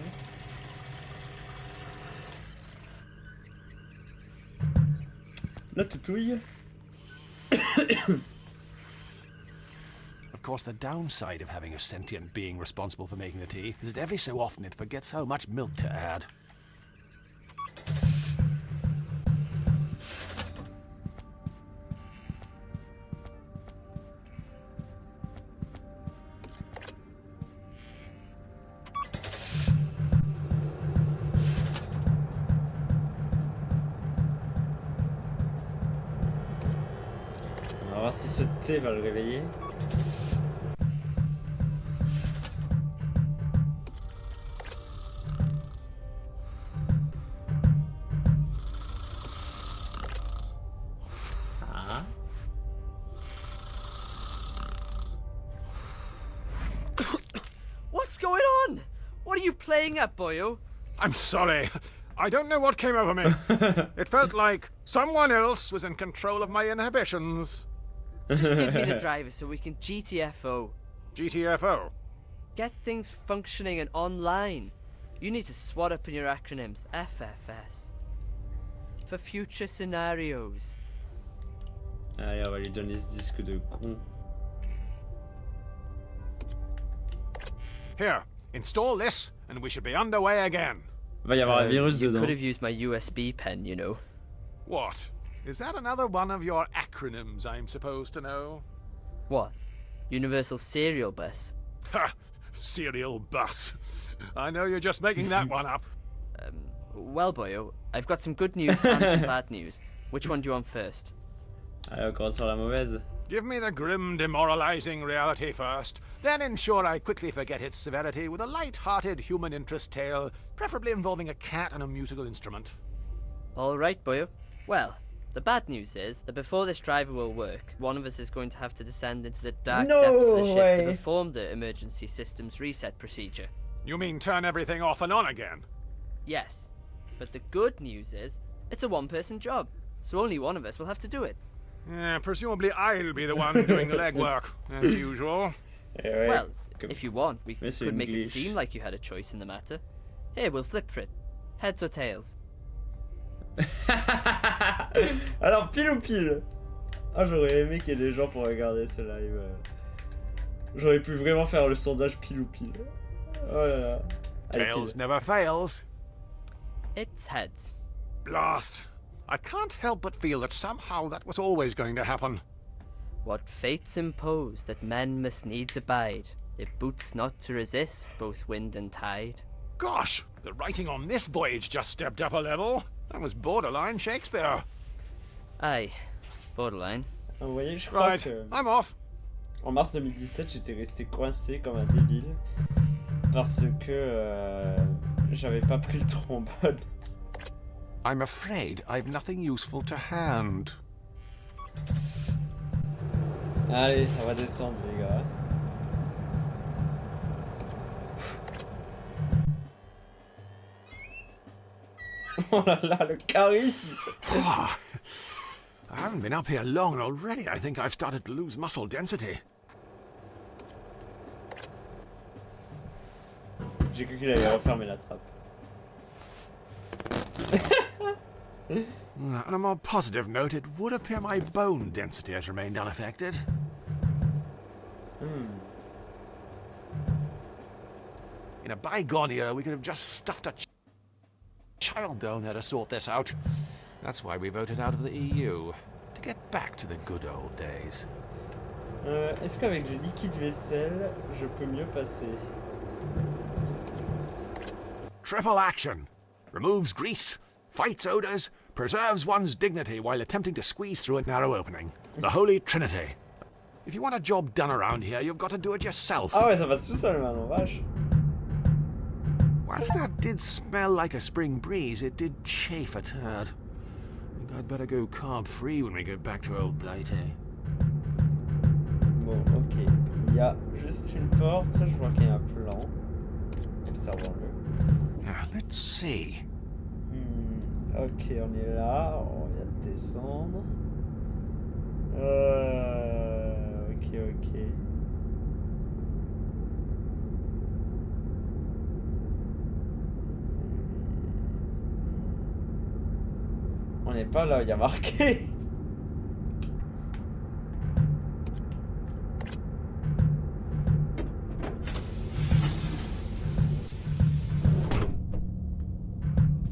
La toutouille. Of course, the downside of having a sentient being responsible for making the tea is that every so often it forgets how much milk to add. On va voir si ce thé va le réveiller. Ah. What's going on? What are you playing at, boyo? I'm sorry. I don't know what came over me. It felt like someone else was in control of my inhibitions. Just give me the driver so we can GTFO. GTFO. Get things functioning and online. You need to swat up in your acronyms. FFS. For future scenarios. Allez, on va lui donner ce disque de con. Here, install this, and we should be underway again. Va y avoir un virus You dedans. could have used my USB pen, you know. What? Is that another one of your acronyms I'm supposed to know? What? Universal Serial Bus? Ha! Serial bus. I know you're just making that one up. Well, boyo, I've got some good news and some bad news. Which one do you want first? Allez, on commence par la mauvaise. Give me the grim, demoralizing reality first, then ensure I quickly forget its severity with a light-hearted human interest tale, preferably involving a cat and a musical instrument. All right, boyo. Well, the bad news is that before this driver will work, one of us is going to have to descend into the dark No depths of the ship way. to perform the emergency systems reset procedure. You mean turn everything off and on again? Yes, but the good news is it's a one-person job, so only one of us will have to do it. Presumably I'll be the one doing the legwork, as usual. Eh ouais, Well, comme- if you want, we Mais c'est could make it English. seem like you had a choice in the matter. Here, we'll flip for it. Heads or tails? Alors, pile ou pile? Ah, j'aurais aimé qu'il y ait des gens pour regarder ce live. J'aurais pu vraiment faire le sondage pile ou pile. Oh là là. Allez, Tails pile. never fails. It's heads. Blast. I can't help but feel that somehow that was always going to happen. What fates impose that men must needs abide, it boots not to resist both wind and tide. Gosh, the writing on this voyage just stepped up a level. That was borderline Shakespeare. Aye, borderline. Vous voyez, je crois Right, que I'm off. en mars 2017, j'étais resté coincé comme un débile parce que j'avais pas pris le trombone. I'm afraid I've nothing useful to hand. Allez, on va descendre, les gars. Oh là là, le charisme. I haven't been up here long, and already I think I've started to lose muscle density. J'ai cru qu'il allait refermer la trappe. On a more positive note, it would appear my bone density has remained unaffected. In a bygone era, we could have just stuffed a child down there to sort this out. That's why we voted out of the EU. To get back to the good old days. Est-ce qu'avec du liquide vaisselle, je peux mieux passer? Triple action. Removes grease, fights odors, preserves one's dignity while attempting to squeeze through a narrow opening. The Holy Trinity. If you want a job done around here, you've got to do it yourself. Ah ouais, ça passe tout seul maintenant, vache. Whilst that did smell like a spring breeze, it did chafe a turd. I think I'd better go carb-free when we get back to old Blighty. Bon, ok. Il y a juste une porte, ça je vois qu'il y a un plan. Observons-le. Yeah, let's see. Ok, on est là, on vient de descendre. Ok. On n'est pas là, il y a marqué.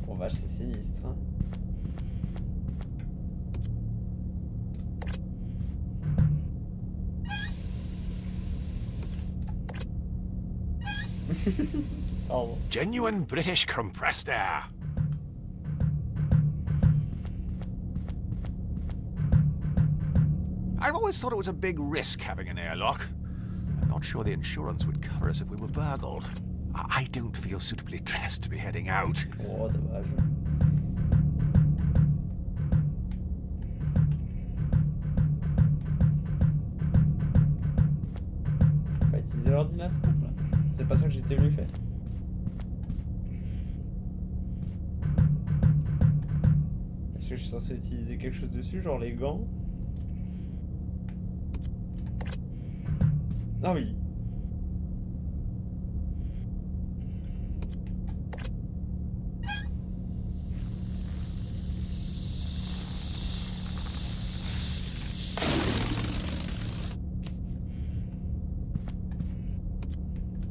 Oh vache, c'est sinistre. Hein. Oh. Genuine British compressed air. I've always thought it was a big risk having an airlock. I'm not sure the insurance would cover us if we were burgled. I don't feel suitably dressed to be heading out. Oh, dommage. Pas utiliser l'ordinateur là. C'est pas ça que j'étais venu faire. Est-ce que je suis censé utiliser quelque chose dessus, genre les gants? Ah oui.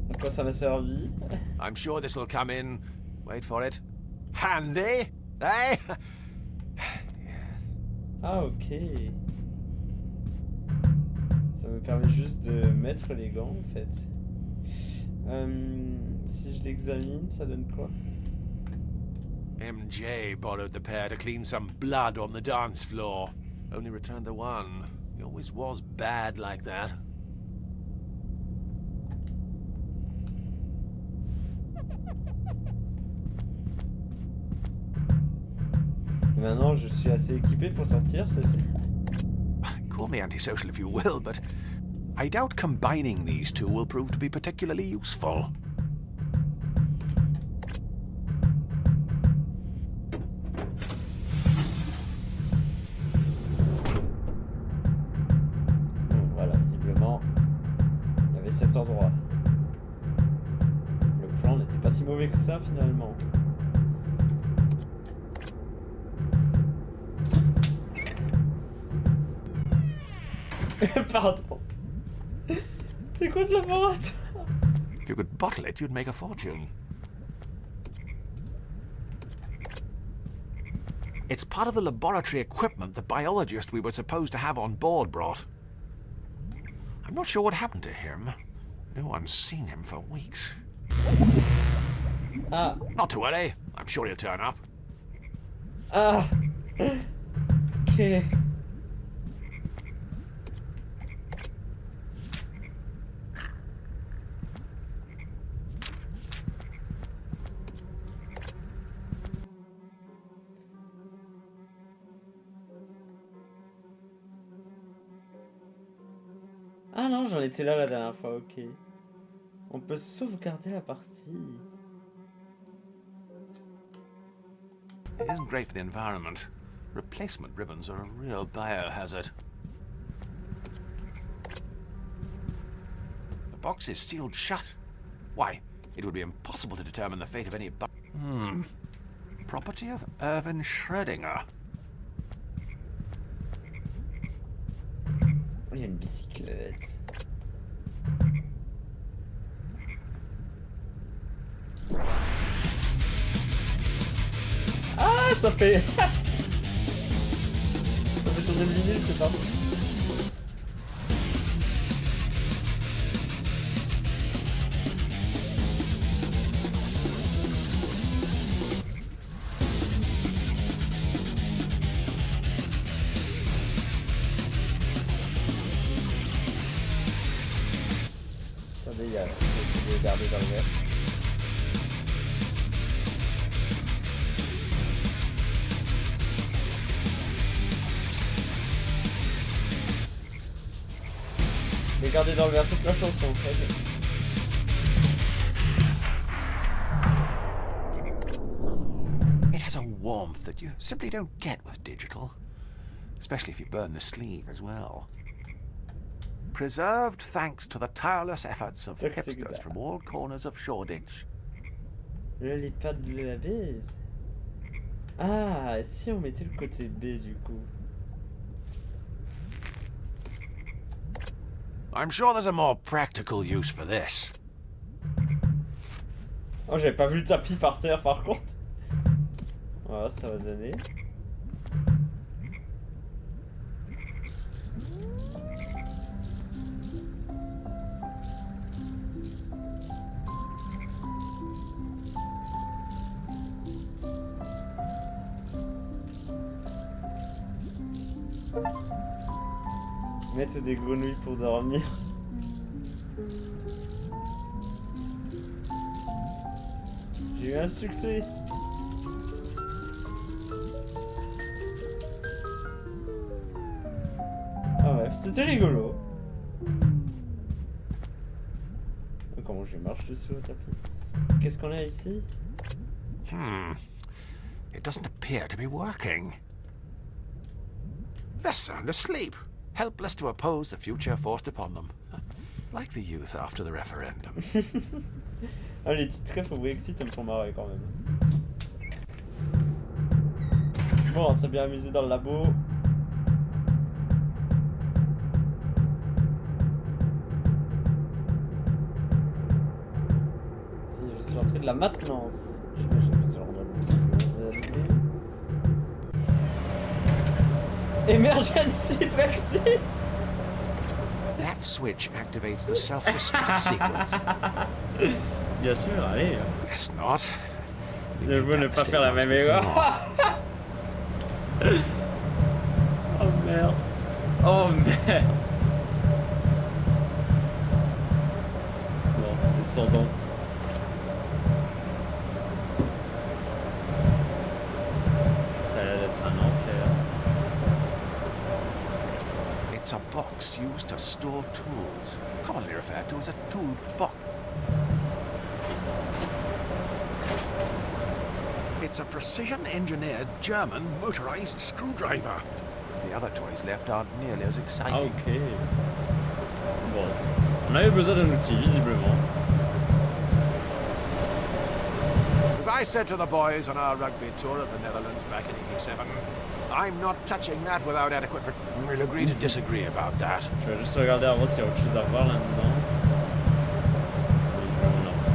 À quoi ça m'a servi? I'm sure this'll come in. Wait for it. Handy, eh? Ah ok. Ça me permet juste de mettre les gants en fait. Si je l'examine, ça donne quoi? MJ borrowed the pair to clean some blood on the dance floor. Only returned the one. He always was bad like that. Maintenant, je suis assez équipé pour sortir, c'est ça? Call me antisocial if you will, but I doubt combining these two will prove to be particularly useful. Bon, voilà, visiblement, il y avait cet endroit. Le plan n'était pas si mauvais que ça finalement. Pardon. C'est quoi ce laboratoire? If you could bottle it, you'd make a fortune. It's part of the laboratory equipment the biologist we were supposed to have on board brought. I'm not sure what happened to him. No one's seen him for weeks. Ah. Not to worry. I'm sure he'll turn up. Ah. Ok. Ah non, j'en étais là la dernière fois, ok. On peut sauvegarder la partie. It isn't great for the environment. Replacement ribbons are a real biohazard. The box is sealed shut. Why, it would be impossible to determine the fate of any property of Irvin Schrödinger. Il y a une bicyclette. Ah, ça fait... ça fait tourner le vinyle, c'est pas... Attendez, je vais essayer de garder dans le verre. Je vais garder dans le verre toute la chanson, Fred. It has a warmth that you simply don't get with digital, especially if you burn the sleeve as well. Preserved thanks to the tireless efforts of hipsters from all corners of Shoreditch. Là, les pattes de la baise. Ah, si on mettait le côté B du coup. I'm sure there's a more practical use for this. Oh, j'avais pas vu le tapis par terre par contre. Voilà, ça va donner. Mettre des grenouilles pour dormir. J'ai eu un succès. Ah ouais, c'était rigolo. Comment je marche dessus au tapis? Qu'est-ce qu'on a ici? It doesn't appear to be working. They're sound asleep, helpless to oppose the future forced upon them. Like the youth after the referendum. Ah, les titres très au Brexit, elles me font marrer quand même. Bon, on s'est bien amusé dans le labo. C'est juste l'entrée de la maintenance. J'imagine que c'est l'endroit le plus Emergency Brexit! That switch activates the self-destruct sequence. Bien sûr, allez. Guess not. Je veux ne pas faire la même erreur. Oh merde. Oh merde. Bon, descendons. Ça a l'air d'être un enfer. It's a box used to store tools, commonly referred to as a tool box. It's a precision-engineered German motorized screwdriver. The other toys left aren't nearly as Ah, exciting. ok. Bon. On avait besoin d'un outil, visiblement. As I said to the boys on our rugby tour of the Netherlands back in '87, I'm not touching that without adequate... We'll agree to disagree about that. Je vais juste regarder avant s'il y a autre chose à voir là-dedans.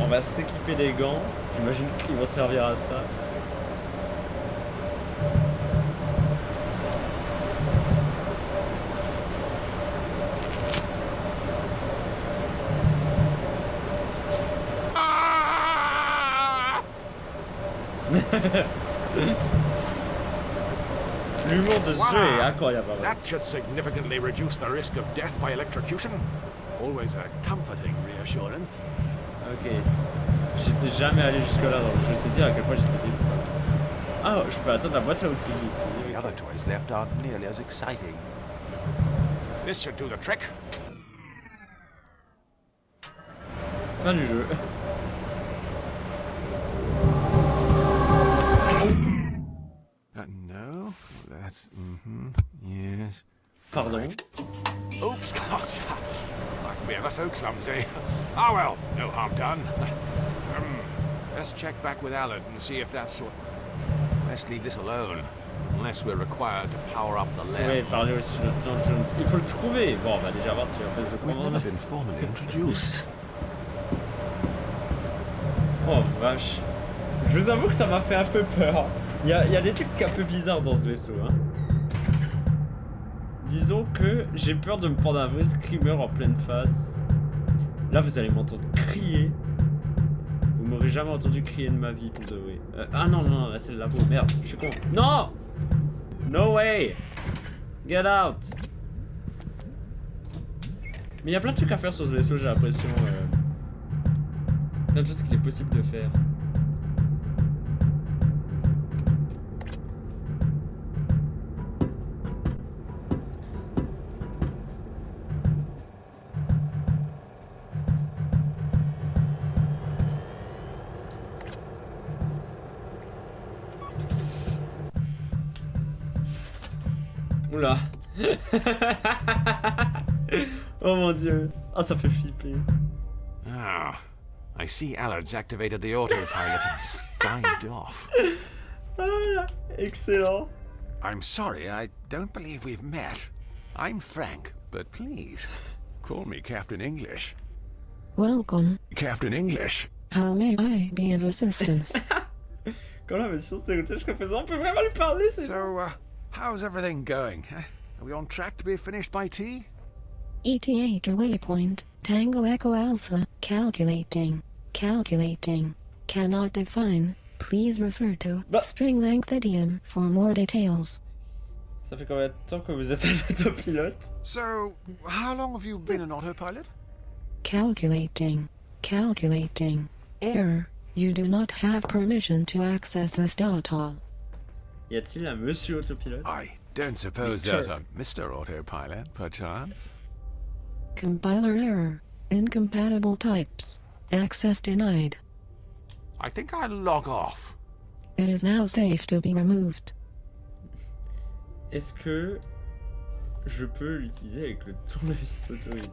On va s'équiper des gants. J'imagine qu'ils vont servir à ça. L'humour de ce jeu est incroyable. That should significantly reduce the risk of death by electrocution. Always a comforting reassurance. Ok. J'étais jamais allé jusque là dans le jeu. C'est dire à quel point j'étais débile. Ah, je peux attendre la boîte à outils ici. The other toys left aren't nearly as exciting. This should do the trick. Fin du jeu. that's... yes. Pardon. Oops, God. Like me ever so clumsy. Ah, well, no harm done. Let's check back with Alan and see if that's what... Let's leave this alone. Unless we're required to power up the Ouais, lab. parler aussi de Don Jones. Il faut le trouver. Bon, on va déjà voir s'il y a un poste de We've commande. never been formally introduced. Oh vache. Je vous avoue que ça m'a fait un peu peur. Il y a des trucs un peu bizarres dans ce vaisseau. Hein. Disons que j'ai peur de me prendre un vrai screamer en pleine face. Là, vous allez m'entendre crier. Vous m'aurez jamais entendu crier de ma vie pour de vrai. Ah non, non, là c'est le labo. Merde, je suis con. Non! No way! Get out! Mais il y a plein de trucs à faire sur ce vaisseau, j'ai l'impression. Plein de choses qu'il est possible de faire. Oula. Oh mon dieu. Ah, ça fait flipper. Ah, I see Allard's activated the autopilot and skived off. Ah, excellent. I'm sorry, I don't believe we've met. I'm Frank, but please, call me Captain English. Welcome. Captain English? How may I be of assistance? Quand la mission s'est écoutée jusqu'à présent, on peut vraiment lui parler, c'est... So, how's everything going? Are we on track to be finished by tea? ETA to waypoint, Tango Echo Alpha, calculating, calculating, cannot define, please refer to Bah. string length idiom for more details. Ça fait combien de temps que vous êtes un autopilote? So, how long have you been an autopilot? Calculating, calculating, error, you do not have permission to access this data. Y a-t-il un monsieur autopilote? I don't suppose Mr. there's a Mr. Autopilot, perchance? Compiler error, incompatible types, access denied. I think I'll log off. It is now safe to be removed. Est-ce que je peux l'utiliser avec le tournevis autorisé?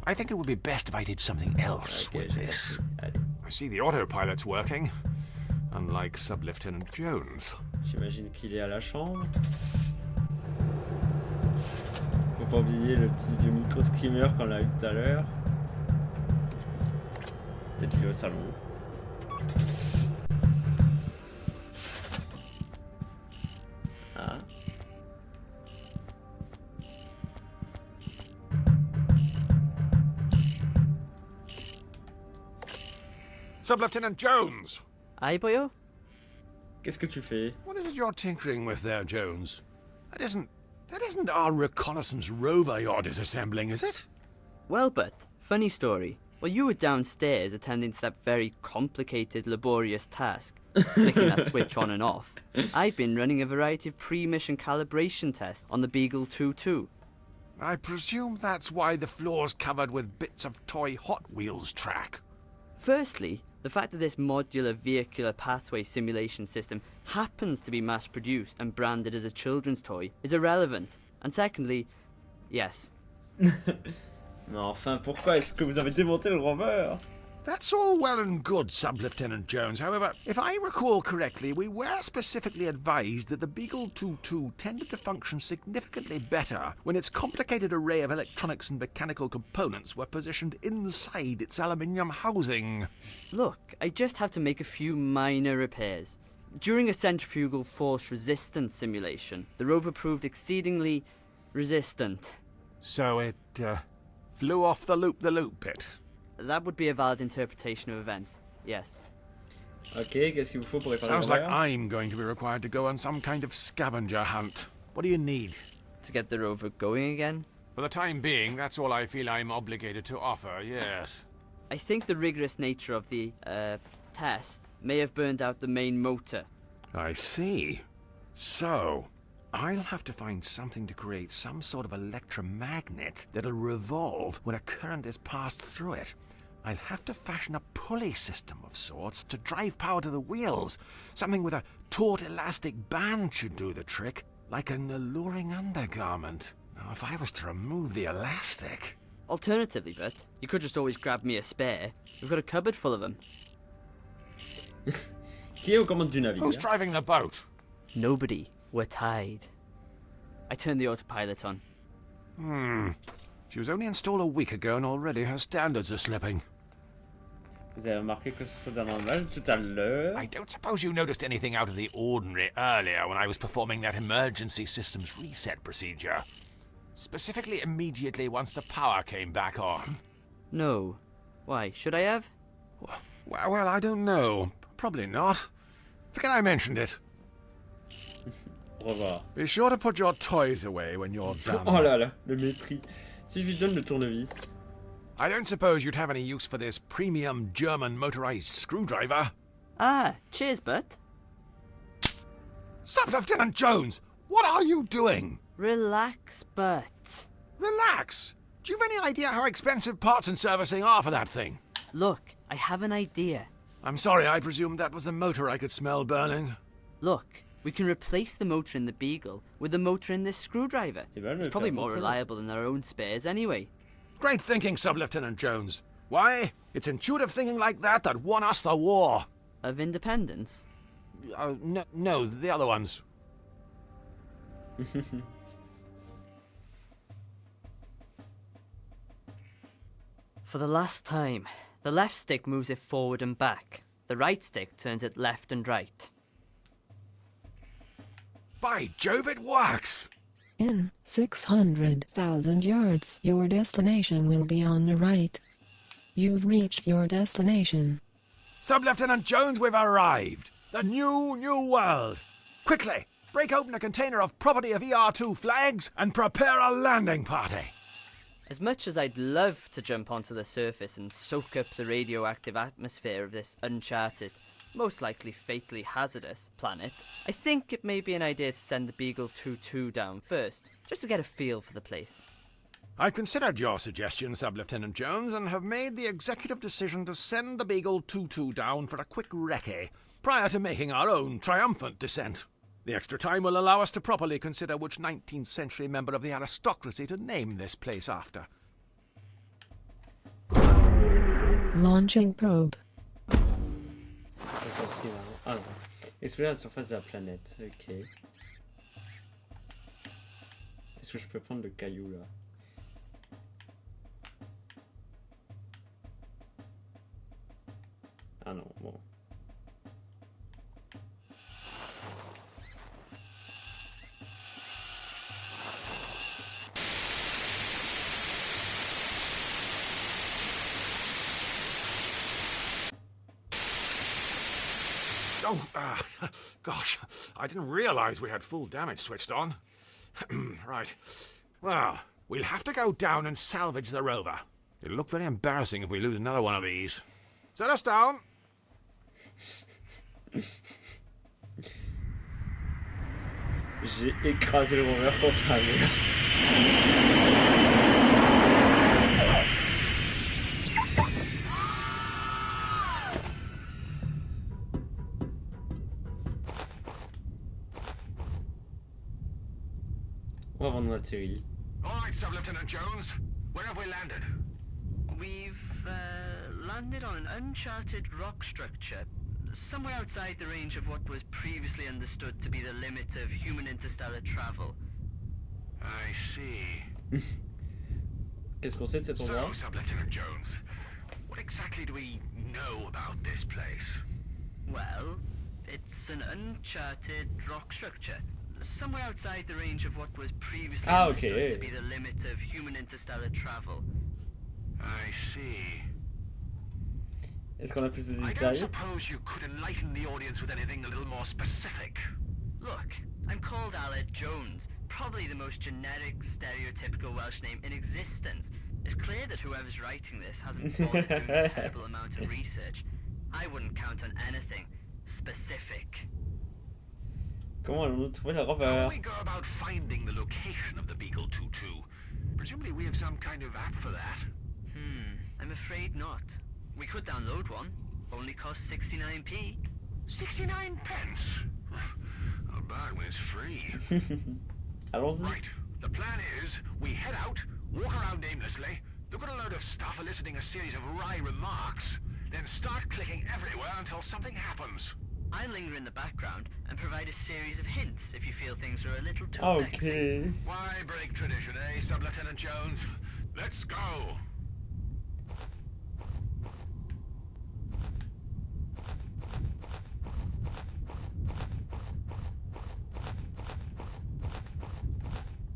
I think it would be best if I did something else Ok, with j'ai this. compris. Allez, I see the autopilot's working, unlike Sub-Lieutenant Jones. j'imagine qu'il est à la chambre. Faut pas oublier le micro-screamer qu'on a eu tout à l'heure. Peut-être qu'il est au salon. Ah. Sub-Lieutenant Jones! Aye, boyo? Qu'est-ce que tu fais? What is it you're tinkering with there, Jones? That isn't our reconnaissance rover you're disassembling, is it? Well, but, funny story. While you were downstairs attending to that very complicated, laborious task, flicking that switch on and off, I've been running a variety of pre-mission calibration tests on the Beagle 2-2. I presume that's why the floor's covered with bits of toy Hot Wheels track. Firstly, the fact that this modular vehicular pathway simulation system happens to be mass-produced and branded as a children's toy is irrelevant. And secondly, yes. Mais enfin, pourquoi est-ce que vous avez démonté le rover? That's all well and good, Sub-Lieutenant Jones. However, if I recall correctly, we were specifically advised that the Beagle 2-2 tended to function significantly better when its complicated array of electronics and mechanical components were positioned inside its aluminium housing. Look, I just have to make a few minor repairs. During a centrifugal force resistance simulation, the rover proved exceedingly resistant. So it, flew off the loop bit. That would be a valid interpretation of events, yes. Ok, qu'est-ce qu'il vous faut pour réparer le Sounds like rover? I'm going to be required to go on some kind of scavenger hunt. What do you need? To get the rover going again? For the time being, that's all I feel I'm obligated to offer, yes. I think the rigorous nature of the, test may have burned out the main motor. I see. So, I'll have to find something to create some sort of electromagnet that'll revolve when a current is passed through it. I'll have to fashion a pulley system of sorts to drive power to the wheels. Something with a taut elastic band should do the trick. like an alluring undergarment. Now, if I was to remove the elastic... Alternatively, but you could just always grab me a spare. We've got a cupboard full of them. Qui est aux commandes du navire? Who's driving the boat? Nobody. We're tied. I turned the autopilot on. She was only installed a week ago and already her standards are slipping. Vous avez remarqué que ce soit normal tout à l'heure? I don't suppose you noticed anything out of the ordinary earlier when I was performing that emergency systems reset procedure. Specifically immediately once the power came back on. No. Why, should I have? Well, I don't know. Probably not. Forget I mentioned it. Au revoir. Be sure to put your toys away when you're done. Oh là là, le mépris. Si je lui donne le tournevis. I don't suppose you'd have any use for this premium German motorized screwdriver. Ah, cheers, Bert. Sub-Lieutenant Jones, what are you doing? Relax, Bert. Relax. Do you have any idea how expensive parts and servicing are for that thing? Look, I have an idea. I'm sorry, I presumed that was the motor I could smell burning. Look, we can replace the motor in the Beagle with the motor in this screwdriver. Eh ben, It's le probably faire more beaucoup. reliable than our own spares anyway. Great thinking, Sub-Lieutenant Jones. Why? It's intuitive thinking like that that won us the war. Of independence? No, the other ones. For the last time, the left stick moves it forward and back. The right stick turns it left and right. By Jove, it works! In 600,000 yards, your destination will be on the right. You've reached your destination. Sub-Lieutenant Jones, we've arrived. The new world. Quickly, break open a container of property of ER2 flags and prepare a landing party. As much as I'd love to jump onto the surface and soak up the radioactive atmosphere of this uncharted, most likely fatally hazardous planet, I think it may be an idea to send the Beagle 2-2 down first, just to get a feel for the place. I've considered your suggestion, Sub-Lieutenant Jones, and have made the executive decision to send the Beagle 2-2 down for a quick recce, prior to making our own triumphant descent. The extra time will allow us to properly consider which 19th century member of the aristocracy to name this place after. Launching probe. Ça s'inscrit vraiment. Ah non. Explorer la surface de la planète. Ok. Est-ce que je peux prendre le caillou là? Ah non, bon. Oh, gosh, I didn't realize we had full damage switched on. Right. Well, we'll have to go down and salvage the rover. It'll look very embarrassing if we lose another one of these. Set us down. J'ai écrasé le rover contre un mur. On va voir nous atterrir. All right, Sub-Lieutenant Jones. Where have we landed? We've landed on an uncharted rock structure, somewhere outside the range of what was previously understood to be the limit of human interstellar travel. I see. Qu'est-ce qu'on sait de cet endroit? So, Sub-Lieutenant Jones, what exactly do we know about this place? Well, it's an uncharted rock structure, somewhere outside the range of what was previously understood to be the limit of human interstellar travel. I see. Est-ce qu'on a plus de I don't détails? suppose you could enlighten the audience with anything a little more specific. Look, I'm called Aled Jones, probably the most generic, stereotypical Welsh name in existence. It's clear that whoever's writing this hasn't bothered doing a terrible amount of research. I wouldn't count on anything specific. Comment allons-nous trouver le How rover? do we go about finding the location of the Beagle 2-2? Presumably we have some kind of app for that. I'm afraid not. We could download one. Only costs 69p. 69 pence? bad when it's free. Allons-y. Right. The plan is we head out, walk around aimlessly, look at a load of stuff eliciting a series of wry remarks, then start clicking everywhere until something happens. I linger in the background and provide a series of hints if you feel things are a little too vexing. Ok. Why break tradition, eh, Sub-Lieutenant Jones? Let's go!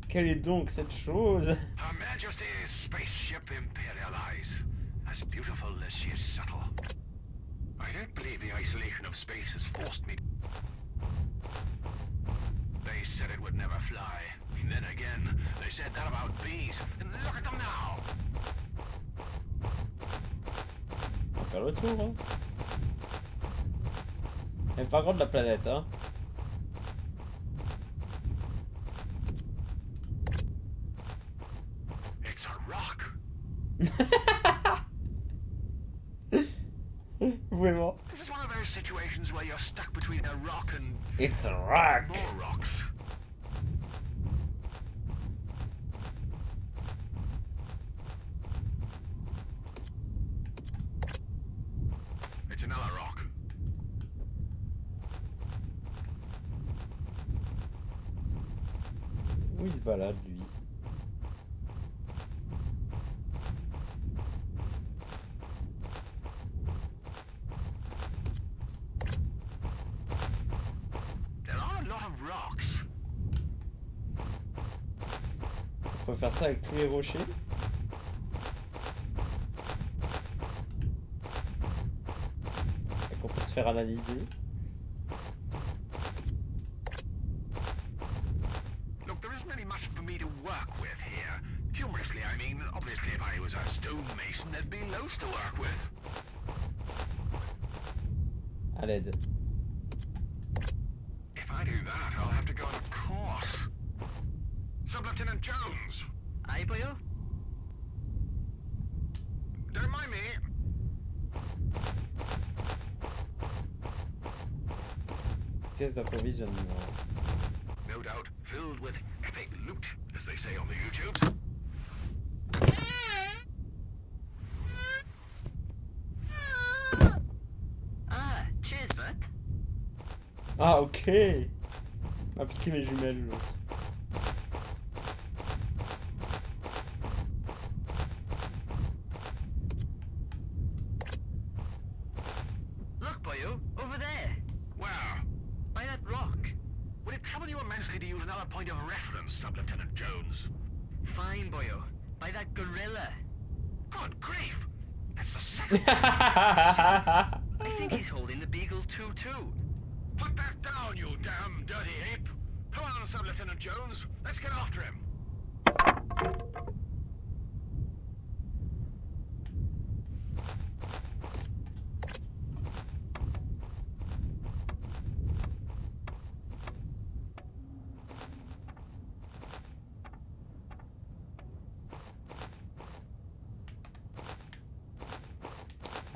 Quelle est donc cette chose? Her Majesty's spaceship Imperial Eyes. As beautiful as she is subtle. I don't believe the isolation of space has forced me. They said it would never fly. And then again, they said that about bees. And look at them now! On va faire le tour, hein. Elle est pas grande la planète, hein. It's a rock! Vraiment. This is one of those situations where you're stuck between a rock and It's a rock. more rocks. It's another rock. Où il se balade, lui? There are a lot of rocks. On peut faire ça avec tous les rochers? Et qu'on peut se faire analyser? Look, there isn't really much for me to work with here. Humorously, I mean, obviously if I was a stonemason, there'd be loads to work with. À l'aide. If I do that, I'll have to go on a course. Sub-Lieutenant Jones! Aye, boyo? Don't mind me. Pièce d'approvisionnement. No doubt filled with epic loot, as they say on the YouTubes. Ah, cheers, bud. Ah, ok. M'a piqué mes jumelles, l'autre. Look, boyo, over there, Where? by that rock. Would it trouble you immensely to use another point of reference, Sub-Lieutenant Jones? Fine, boyo, by that gorilla. Good grief! That's the second I think he's holding the Beagle 2-2. Put that down, you damn dirty ape! Come on, Sub-Lieutenant Jones. Let's get after him.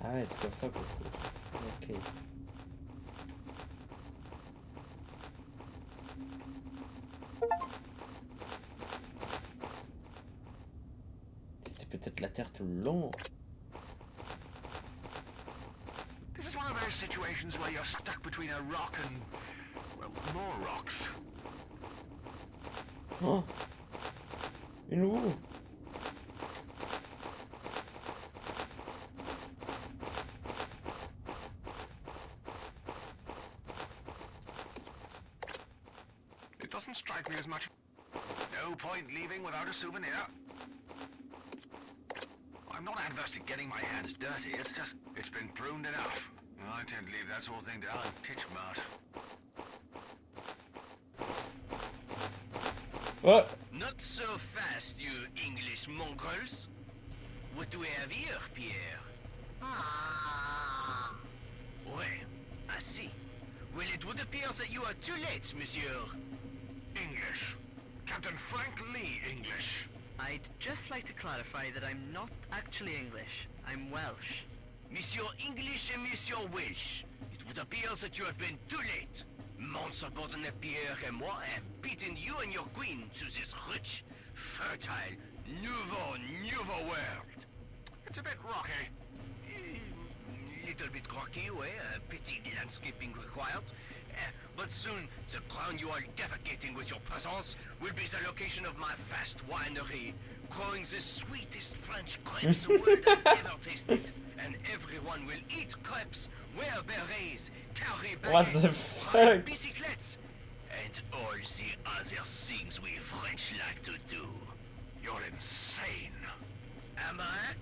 Ah ouais, c'est comme ça qu'on trouve. Ok. C'était peut-être la Terre tout le long. This is one of those situations where you're stuck between a rock and, well, more rocks. Oh, une roue. It doesn't strike me as much. No point leaving without a souvenir. I'm not adverse to getting my hands dirty, it's just, it's been pruned enough. I tend to leave that sort of thing down in Titchmart. Oh, Not so fast, you English mongrels. What do we have here, Pierre? Ah. Ouais, I see. Well, it would appear that you are too late, monsieur. English. Captain Frank Lee English. I'd just like to clarify that I'm not actually English. I'm Welsh. Monsieur English and Monsieur Welsh. It would appear that you have been too late. Mon subordinate Pierre and moi have beaten you and your queen to this rich, fertile, nouveau world. It's a bit rocky. Little bit rocky, ouais, petit landscaping required. But soon, the ground you are defecating with your presence will be the location of my vast winery, growing the sweetest French crepes the world has ever tasted. And everyone will eat crepes, wear berets, carry What the baguettes, ride fuck? bicyclettes, and all the other things we French like to do. You're insane. Am I?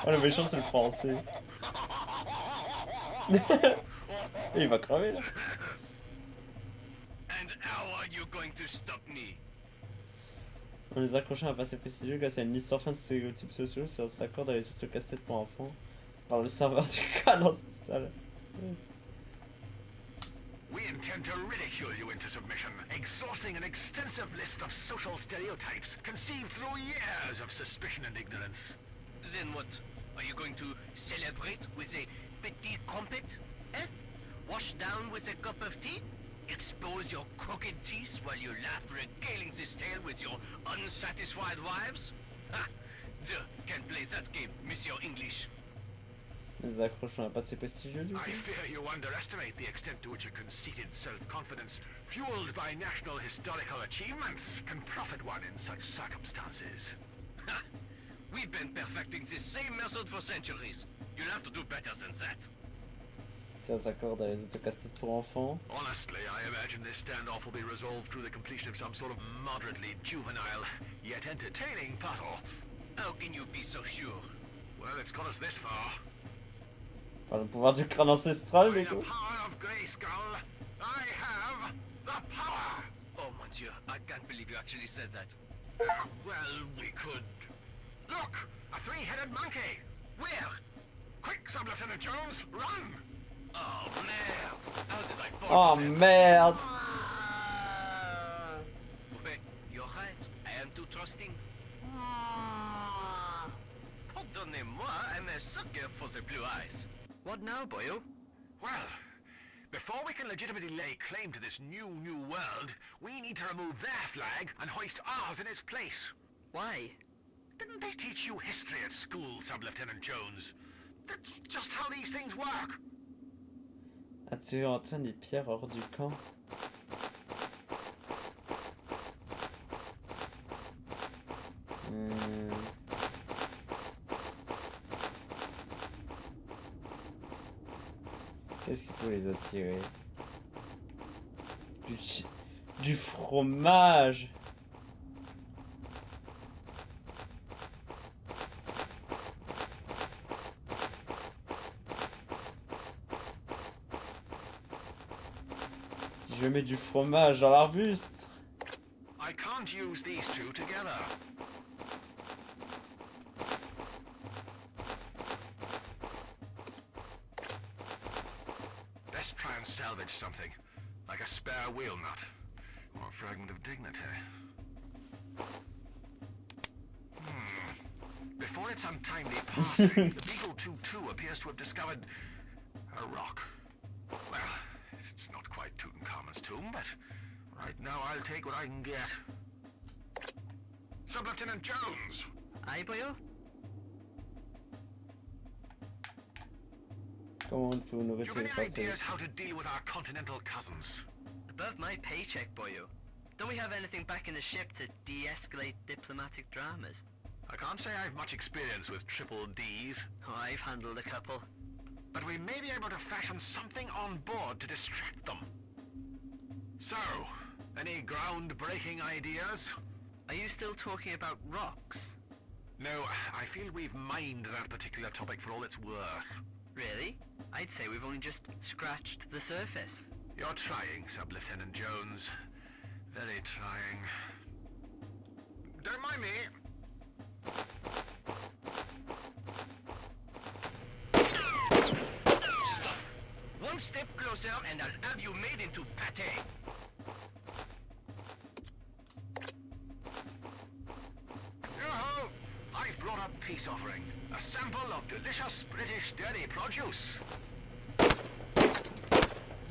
Oh, le méchant, c'est le français. Il va crever là. And how are you going to stop me? On les accroche à un passé prestigieux grâce à une liste sans fin de stéréotypes sociaux si on s'accorde avec ce casse-tête pour enfants par le serveur du crâne ancestral. We intend to ridicule you into submission, exhausting an extensive list of social stereotypes conceived through years of suspicion and ignorance. Then what? Are you going to celebrate with a petit crumpet? Eh? Wash down with a cup of tea? Expose your crooked teeth while you laugh regaling this tale with your unsatisfied wives? Ha! Je can play that game, Monsieur English. Les accroche à un passé prestigieux du I coup. fear you underestimate the extent to which a conceited self-confidence, fueled by national historical achievements, can profit one in such circumstances. Ha! We've been perfecting this same method for centuries. You'll have to do better than that. Si on s'accorde avec ce casse-tête pour enfants. Honestly, I imagine this standoff will be resolved through the completion of some sort of moderately juvenile, yet entertaining puzzle. How can you be so sure? Well, it's got us this far. Par le pouvoir du crâne ancestral, By du the coup. power of Grayskull, I have the power! Oh mon Dieu, I can't believe you actually said that. Well, we could... Look! A three-headed monkey! Where? Quick, Sub-Lieutenant Jones, run! Oh merde! How did I fall Oh for that? merde! Wait, you're right. I am too trusting. Pardonnez-moi, I'm a sucker for the blue eyes. What now, boyo? Well, before we can legitimately lay claim to this new world, we need to remove their flag and hoist ours in its place. Why? Didn't they teach you history at school, Sub-Lieutenant Jones? That's just how these things work. Attirer en train les pierres hors du camp. Qu'est-ce qu'il faut les attirer? Du fromage! Je vais mettre du fromage dans l'arbuste! I can't use these two together. Let's try and salvage something, like a spare wheel nut, or a fragment of dignity. Before its untimely passing, the Beagle 2-2 appears to have discovered a rock. Well, it's not quite Tutankhamun's tomb, but right now I'll take what I can get. Sub-Lieutenant Jones! Aye, boyo? Comment pouvons-nous Do you have retirer any le passé? ideas how to deal with our continental cousins? Above my paycheck, boyo. Don't we have anything back in the ship to de-escalate diplomatic dramas? I can't say I've much experience with triple Ds, Oh, I've handled a couple. but we may be able to fashion something on board to distract them. So, any groundbreaking ideas? Are you still talking about rocks? No, I feel we've mined that particular topic for all it's worth. Really? I'd say we've only just scratched the surface. You're trying, Sub-Lieutenant Jones. Very trying. Don't mind me. Stop! One step closer and I'll have you made into pate. Yo-ho! I've brought a peace offering. A sample of delicious British dairy produce.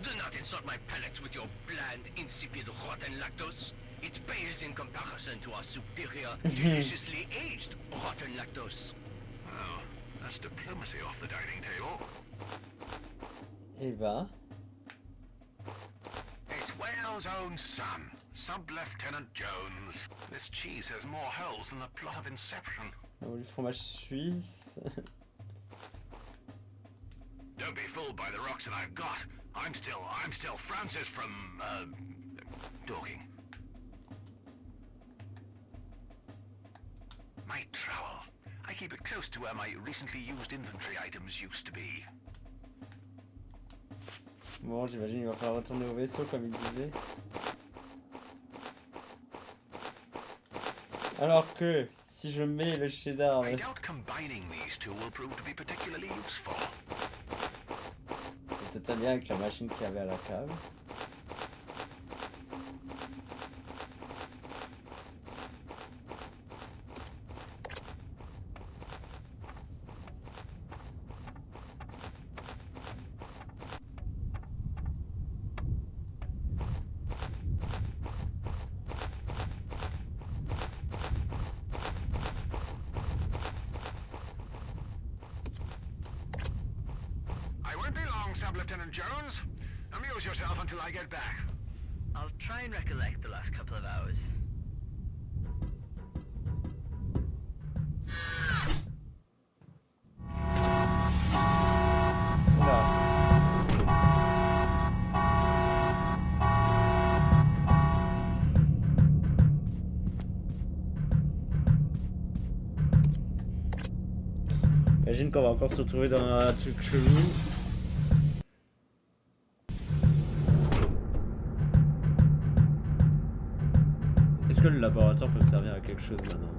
Do not insult my palate with your bland, insipid, rotten lactose. It pales in comparison to our superior, deliciously aged rotten lactose. Oh, that's diplomacy off the dining table. Et bah. It's Wales' own son, Sub-Lieutenant Jones. This cheese has more holes than the plot of Inception. Du fromage suisse. Don't be fooled by the rocks that I've got. I'm still Francis from, Dorking. My trowel. I keep it close to where my recently used inventory items used to be. Bon, j'imagine qu'il va falloir retourner au vaisseau comme il disait. Alors que, si je mets le cheddar... I doubt combining these two will prove to be particularly useful. Peut-être un lien avec la machine qu'il y avait à la cave. Sub-Lieutenant Jones. Amuse yourself until I get back. I'll try and recollect the last couple of hours. J'imagine qu'on va encore se retrouver dans un truc chelou. Est-ce que le laboratoire peut me servir à quelque chose maintenant?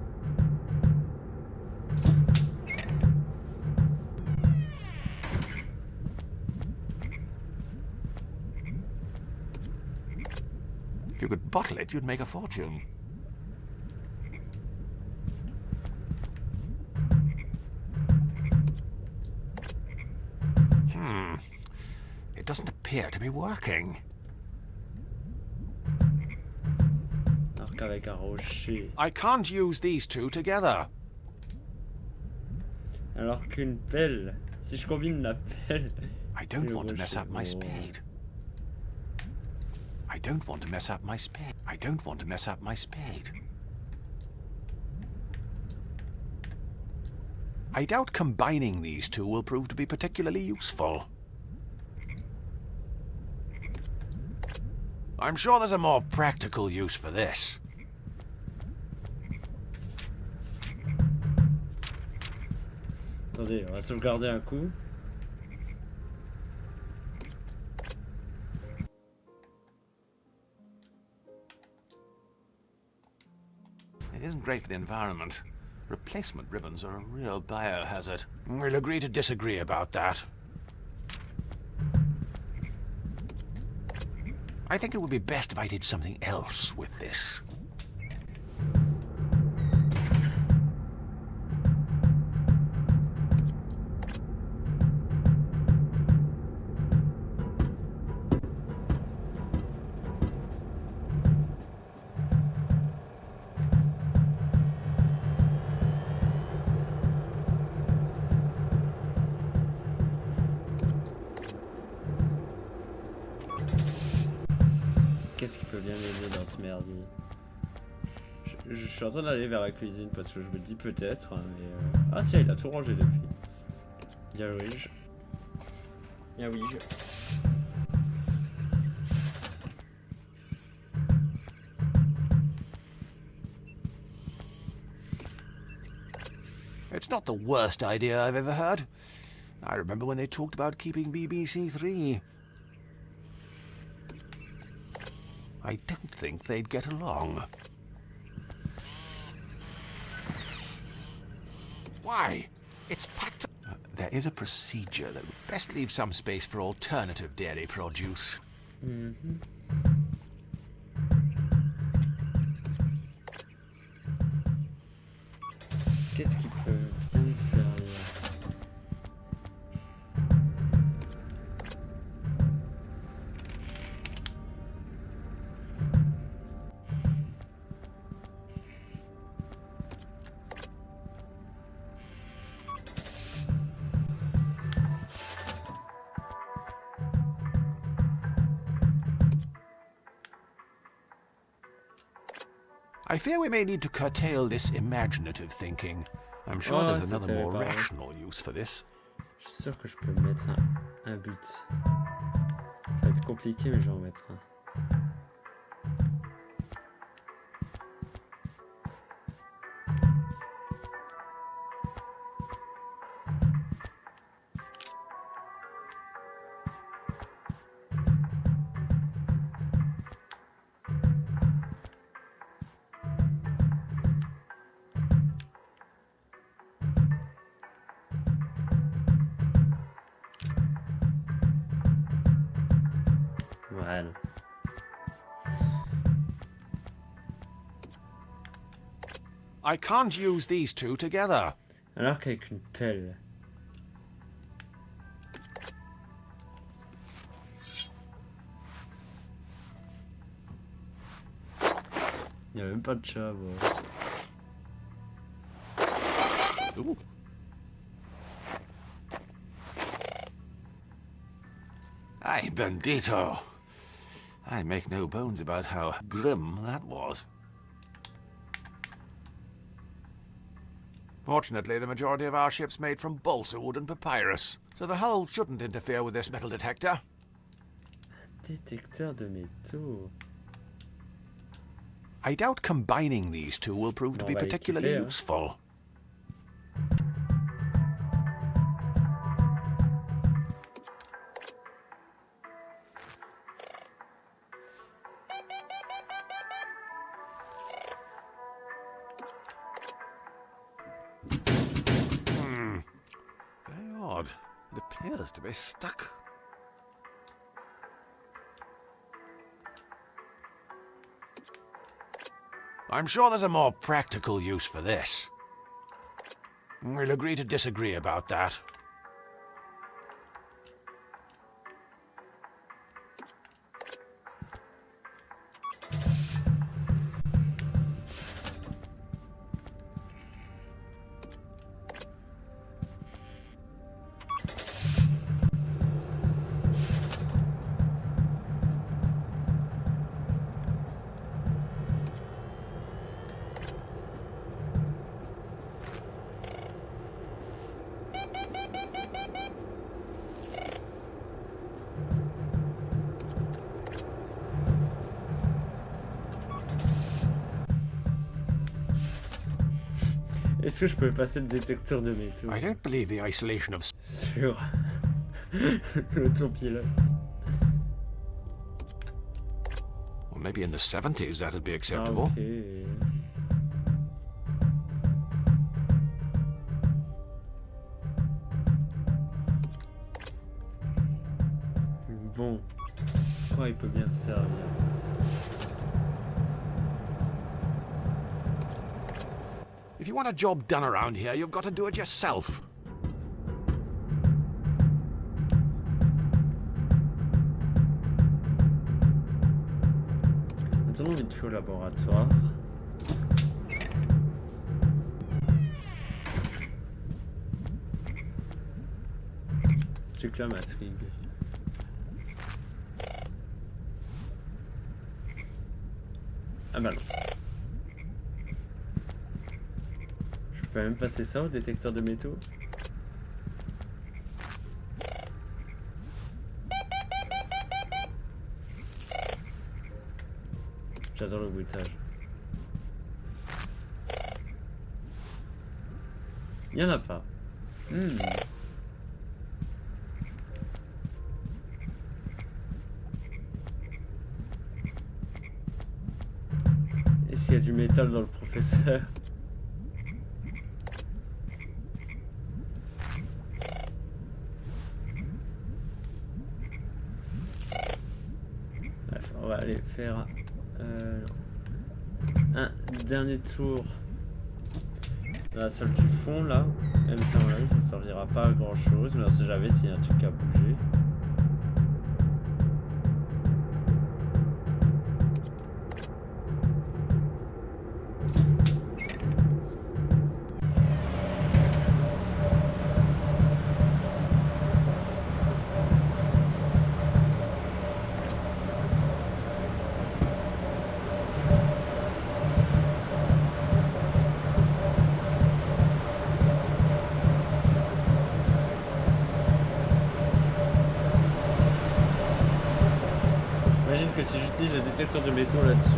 If you could bottle it, you'd make a fortune. It doesn't appear to be working. Alors qu'avec un rocher. I can't use these two together. Alors qu'une pelle. Si je combine la pelle. I don't want to mess up my spade. I don't want to mess up my spade. I don't want to mess up my spade. I doubt combining these two will prove to be particularly useful. I'm sure there's a more practical use for this. Attendez, on va sauvegarder un coup. It isn't great for the environment. Replacement ribbons are a real biohazard. We'll agree to disagree about that. I think it would be best if I did something else with this. Qu'est-ce qui peut bien m'aider dans ce merdier? Je suis en train d'aller vers la cuisine parce que je me dis peut-être, hein, mais... Ah tiens, il a tout rangé depuis. Bien oui, Bien oui, It's not the worst idea I've ever heard. I remember when they talked about keeping BBC Three. I don't think they'd get along. Why? It's packed. There is a procedure that would best leave some space for alternative dairy produce. Qu'est-ce qui peut bien me servir? I fear we may need to curtail this imaginative thinking. I'm sure there's another c'était more pas vrai. rational use for this. Je suis sûr que je peux mettre un but. Ça va être compliqué, mais je vais en mettre un. Voilà. I can't use these two together. Alors qu'avec une pelle. Il n'y a même pas de chat, bon. Ooh. Ay, bendito. I make no bones about how grim that was. Fortunately, the majority of our ships made from balsa wood and papyrus, so the hull shouldn't interfere with this metal detector. Détecteur de métaux. I doubt combining these two will prove to On be va particularly équiper, hein. useful. Very odd. It appears to be stuck. I'm sure there's a more practical use for this. We'll agree to disagree about that. Est-ce que je peux passer le détecteur de métaux I don't believe the isolation of... sur l'autopilote? Well, maybe in the 70s that'd be Ah, acceptable. ok. Bon, quoi il peut bien servir? If you want a job done around here, you've got to do it yourself. Maintenant, vite fait au laboratoire. Ce truc-là m'intrigue. Ah bah non. Je peux même passer ça au détecteur de métaux? J'adore le bruitage. Il y en a pas. Est-ce qu'il y a du métal dans le professeur? Bref, on va aller faire un dernier tour dans la salle du fond là. Même si à mon avis ça servira pas à grand chose, mais on sait jamais s'il y a un truc à bouger. que si j'utilise le détecteur de métaux là-dessus...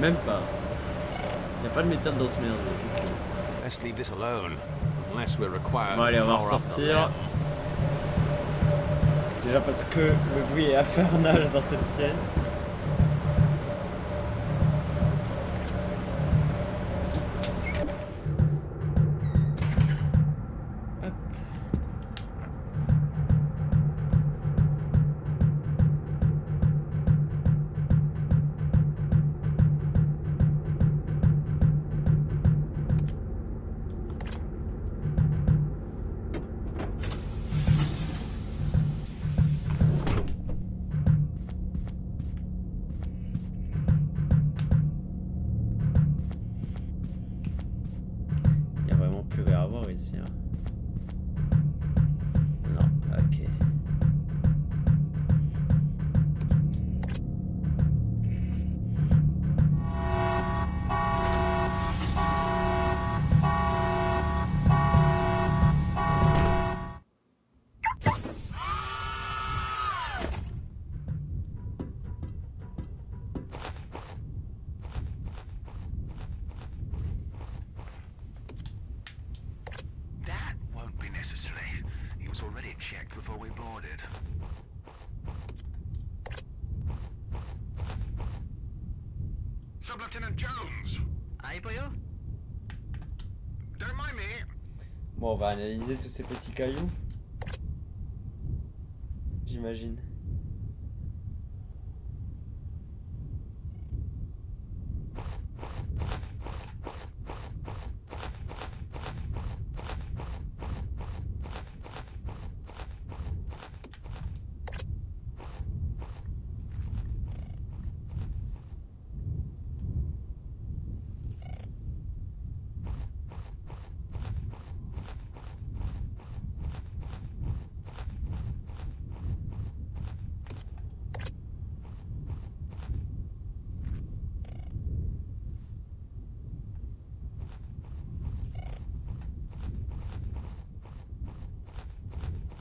Même pas. Y a pas de métal dans ce merde. Let's leave this alone, unless we're required Bon allez, on va to power up the ressortir. rail. Déjà parce que le bruit est infernal dans cette pièce. Hop. Il y a vraiment plus rien à voir ici. Hein. Non, ok. That won't be necessary. He was already checked before we boarded. Sub-Lieutenant Jones! Aye, boyo? Don't mind me. Bon, on va analyser tous ces petits cailloux. J'imagine.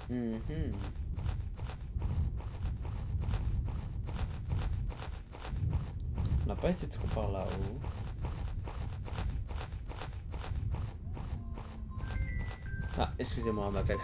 Mhm. On n'a pas été trop par là-haut. Ah, excusez-moi, on m'appelle.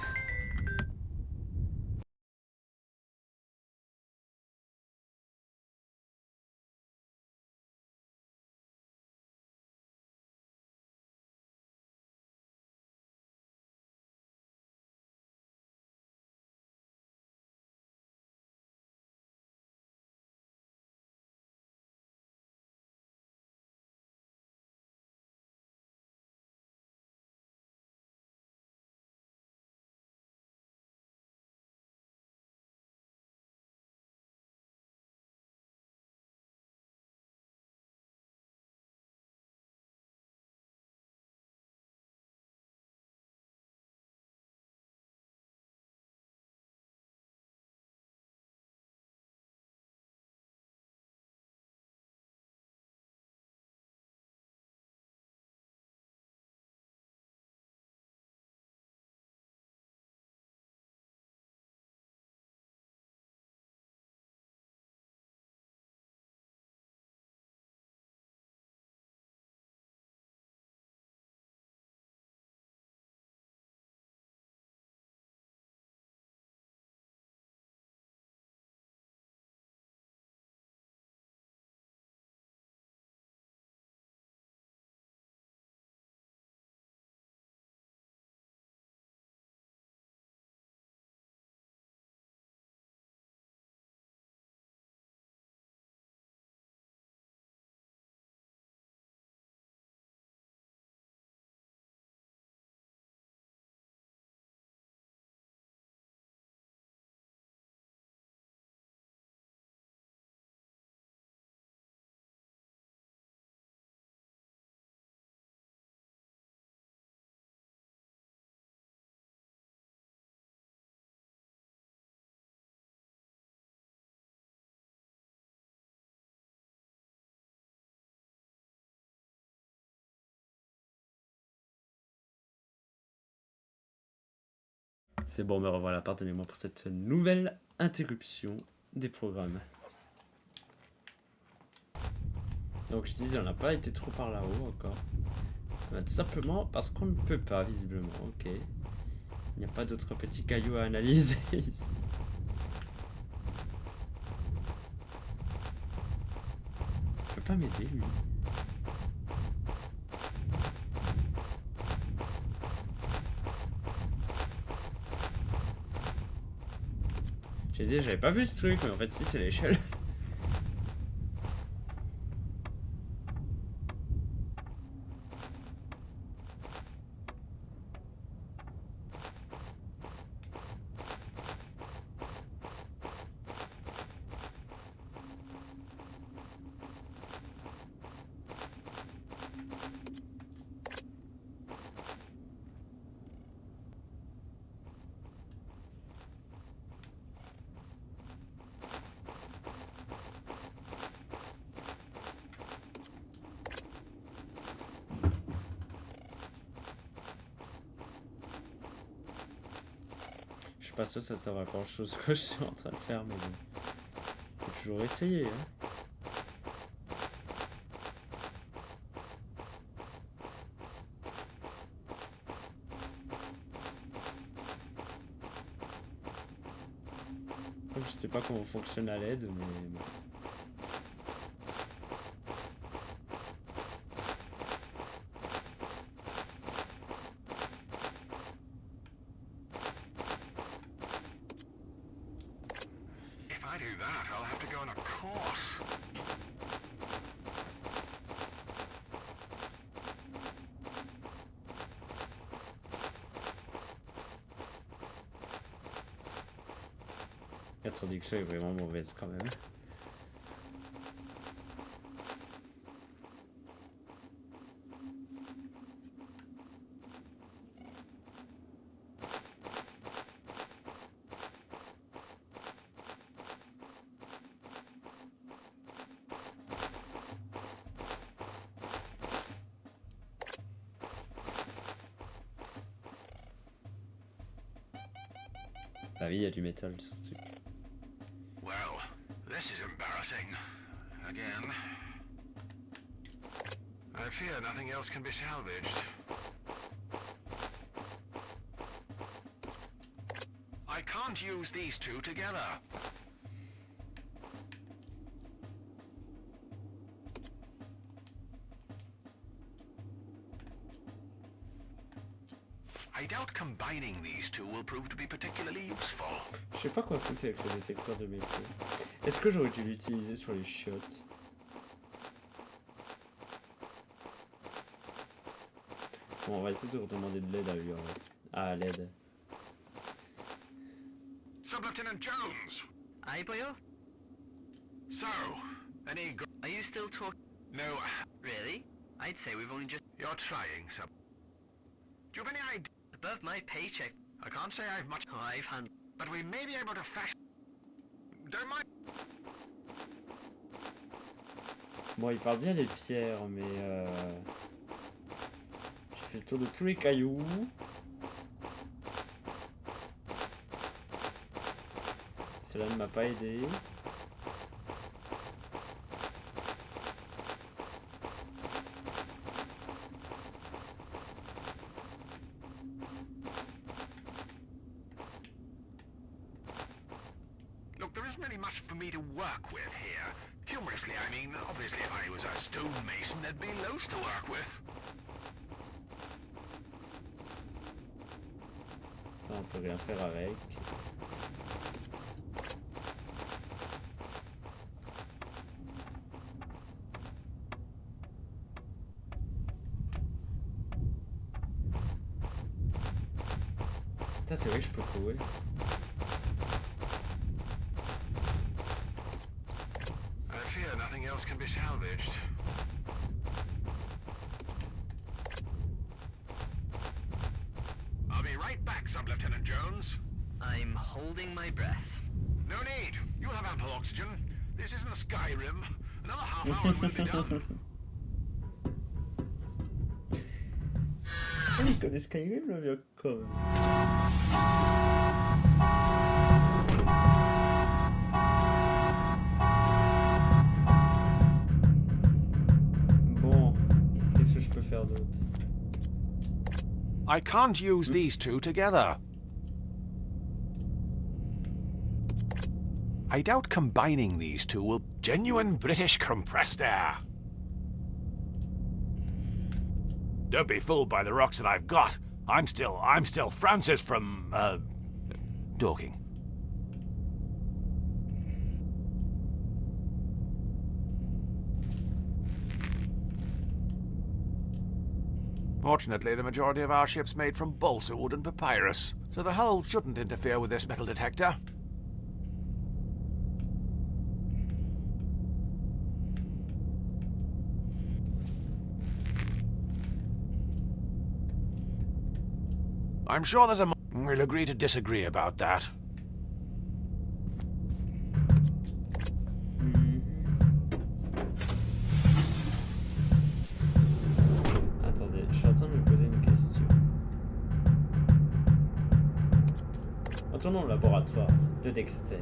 C'est bon, me revoilà, pardonnez-moi pour cette nouvelle interruption des programmes. Donc je disais, on n'a pas été trop par là-haut encore. Tout simplement parce qu'on ne peut pas, visiblement, ok. Il n'y a pas d'autres petits cailloux à analyser ici. Il peut pas m'aider, lui. J'ai dit, j'avais pas vu ce truc, mais en fait, si, c'est l'échelle. Je suis pas sûr que ça sert à grand chose ce que je suis en train de faire, mais bon. Faut toujours essayer, hein. Je sais pas comment fonctionne la LED, mais bon. If I do that, I'll have to go on a course. La traduction est vraiment mauvaise quand même. Ah oui, il y a du métal sur ce truc. Well, this is embarrassing. Again. I fear nothing else can be salvaged. I can't use these two together. I doubt combining these two will prove to be particularly useful. Je sais pas quoi foutre avec ce détecteur de métaux. Est-ce que j'aurais dû l'utiliser sur les chiottes? Bon, on va essayer de redemander de l'aide à lui. À l'aide. Sub-Lieutenant Jones! Aye, boyo? So, any Are you still talking? No, Really? I'd say we've only just... you're trying, Sub. Do you have any idea? Above my paycheck. I can't say I've much, Oh, I've handled... but we may be able to fashion... Don't mind... Bon, il parle bien des pierres, mais j'ai fait le tour de tous les cailloux. Cela ne m'a pas aidé. Look, there isn't really much for me to work with here. Humorously, I mean, obviously if I was a stonemason, there'd be loads to work with. Ça, on peut rien faire avec. Putain, c'est vrai que je peux courir. I fear nothing else can be salvaged. I'll be right back, Sub-Lieutenant Jones. I'm holding my breath. No need. You'll have ample oxygen. This isn't Skyrim. Another half hour and we'll be done. Il connaît Skyrim, le vieux con. faire d'autre? I can't use these two together. I doubt combining these two will... Genuine British compressed air. Don't be fooled by the rocks that I've got. I'm still Francis from, Dorking. Fortunately, the majority of our ships made from balsa wood and papyrus, so the hull shouldn't interfere with this metal detector. I'm sure there's a... We'll agree to disagree about that. Attendez, je suis en train de me poser une question. Retournons au laboratoire de Dexter.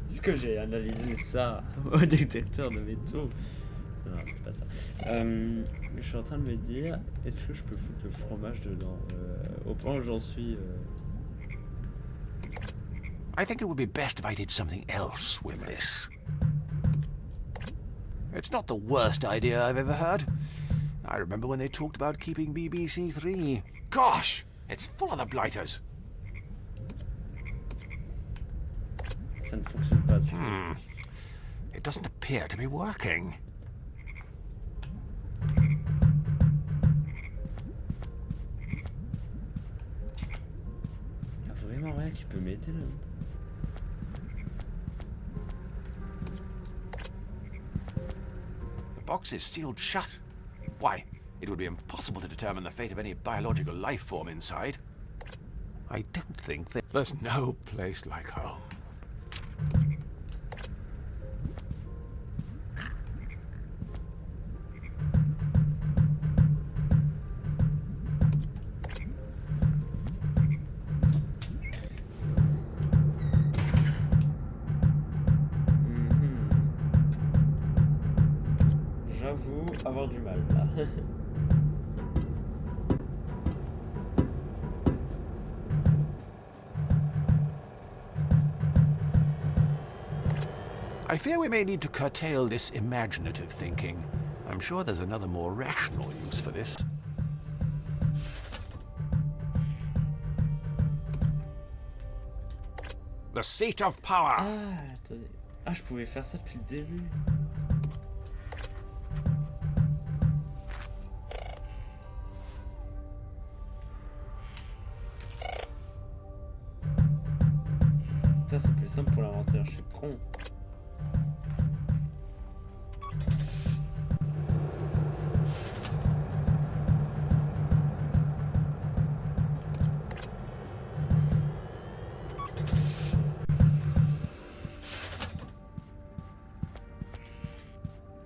Est-ce que j'ai analysé ça au détecteur de métaux? Non, c'est pas ça. Je suis en train de me dire, est-ce que je peux foutre le fromage dedans? Au point où j'en suis... I think it would be best if I did something else with this. It's not the worst idea I've ever heard. I remember when they talked about keeping BBC 3. Gosh, it's full of the blighters. Ça ne fonctionne pas. It doesn't appear to be working. Il y a vraiment rien qui peut m'aider là. The box is sealed shut. Why, it would be impossible to determine the fate of any biological life form inside. I don't think that... There's no place like home. J'avoue avoir du mal là. I fear we may need to curtail this imaginative thinking. I'm sure there's another more rational use for this. The seat of power. Ah, attendez. Ah, je pouvais faire ça depuis le début. Putain, c'est plus simple pour l'inventaire, je suis con.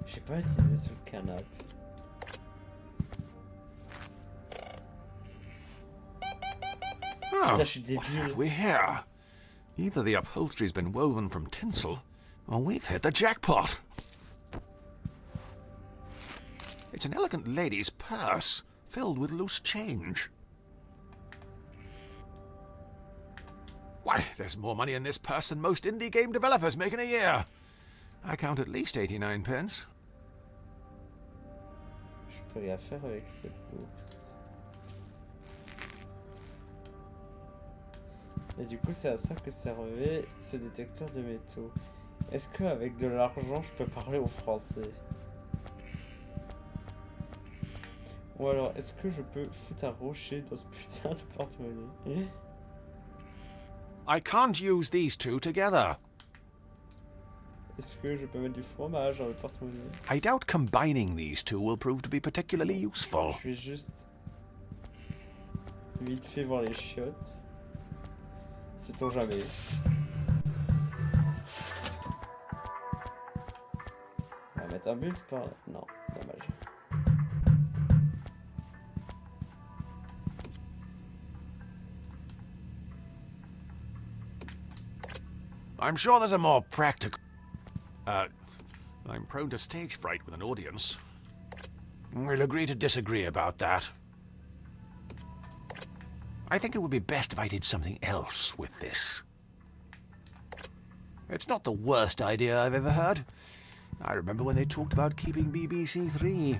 J'ai pas utilisé sous le canapé. Oh, Putain, je suis what débile. have we here? Either the upholstery's been woven from tinsel, or we've hit the jackpot. It's an elegant lady's purse, filled with loose change. Why, there's more money in this purse than most indie game developers make in a year. I count at least 89 pence. Je peux rien faire avec cette bourse. Et du coup, c'est à ça que servait ce détecteur de métaux. Est-ce qu'avec de l'argent, je peux parler au français? Ou alors, est-ce que je peux foutre un rocher dans ce putain de porte-monnaie? I can't use these two together. Est-ce que je peux mettre du fromage dans le porte-monnaie? I doubt combining these two will prove to be particularly useful. Je vais juste vite fait voir les chiottes. Sait-on jamais. On va mettre un but par là. Non, dommage. I'm sure there's a more practical... I'm prone to stage fright with an audience. We'll agree to disagree about that. I think it would be best if I did something else with this. It's not the worst idea I've ever heard. I remember when they talked about keeping BBC Three.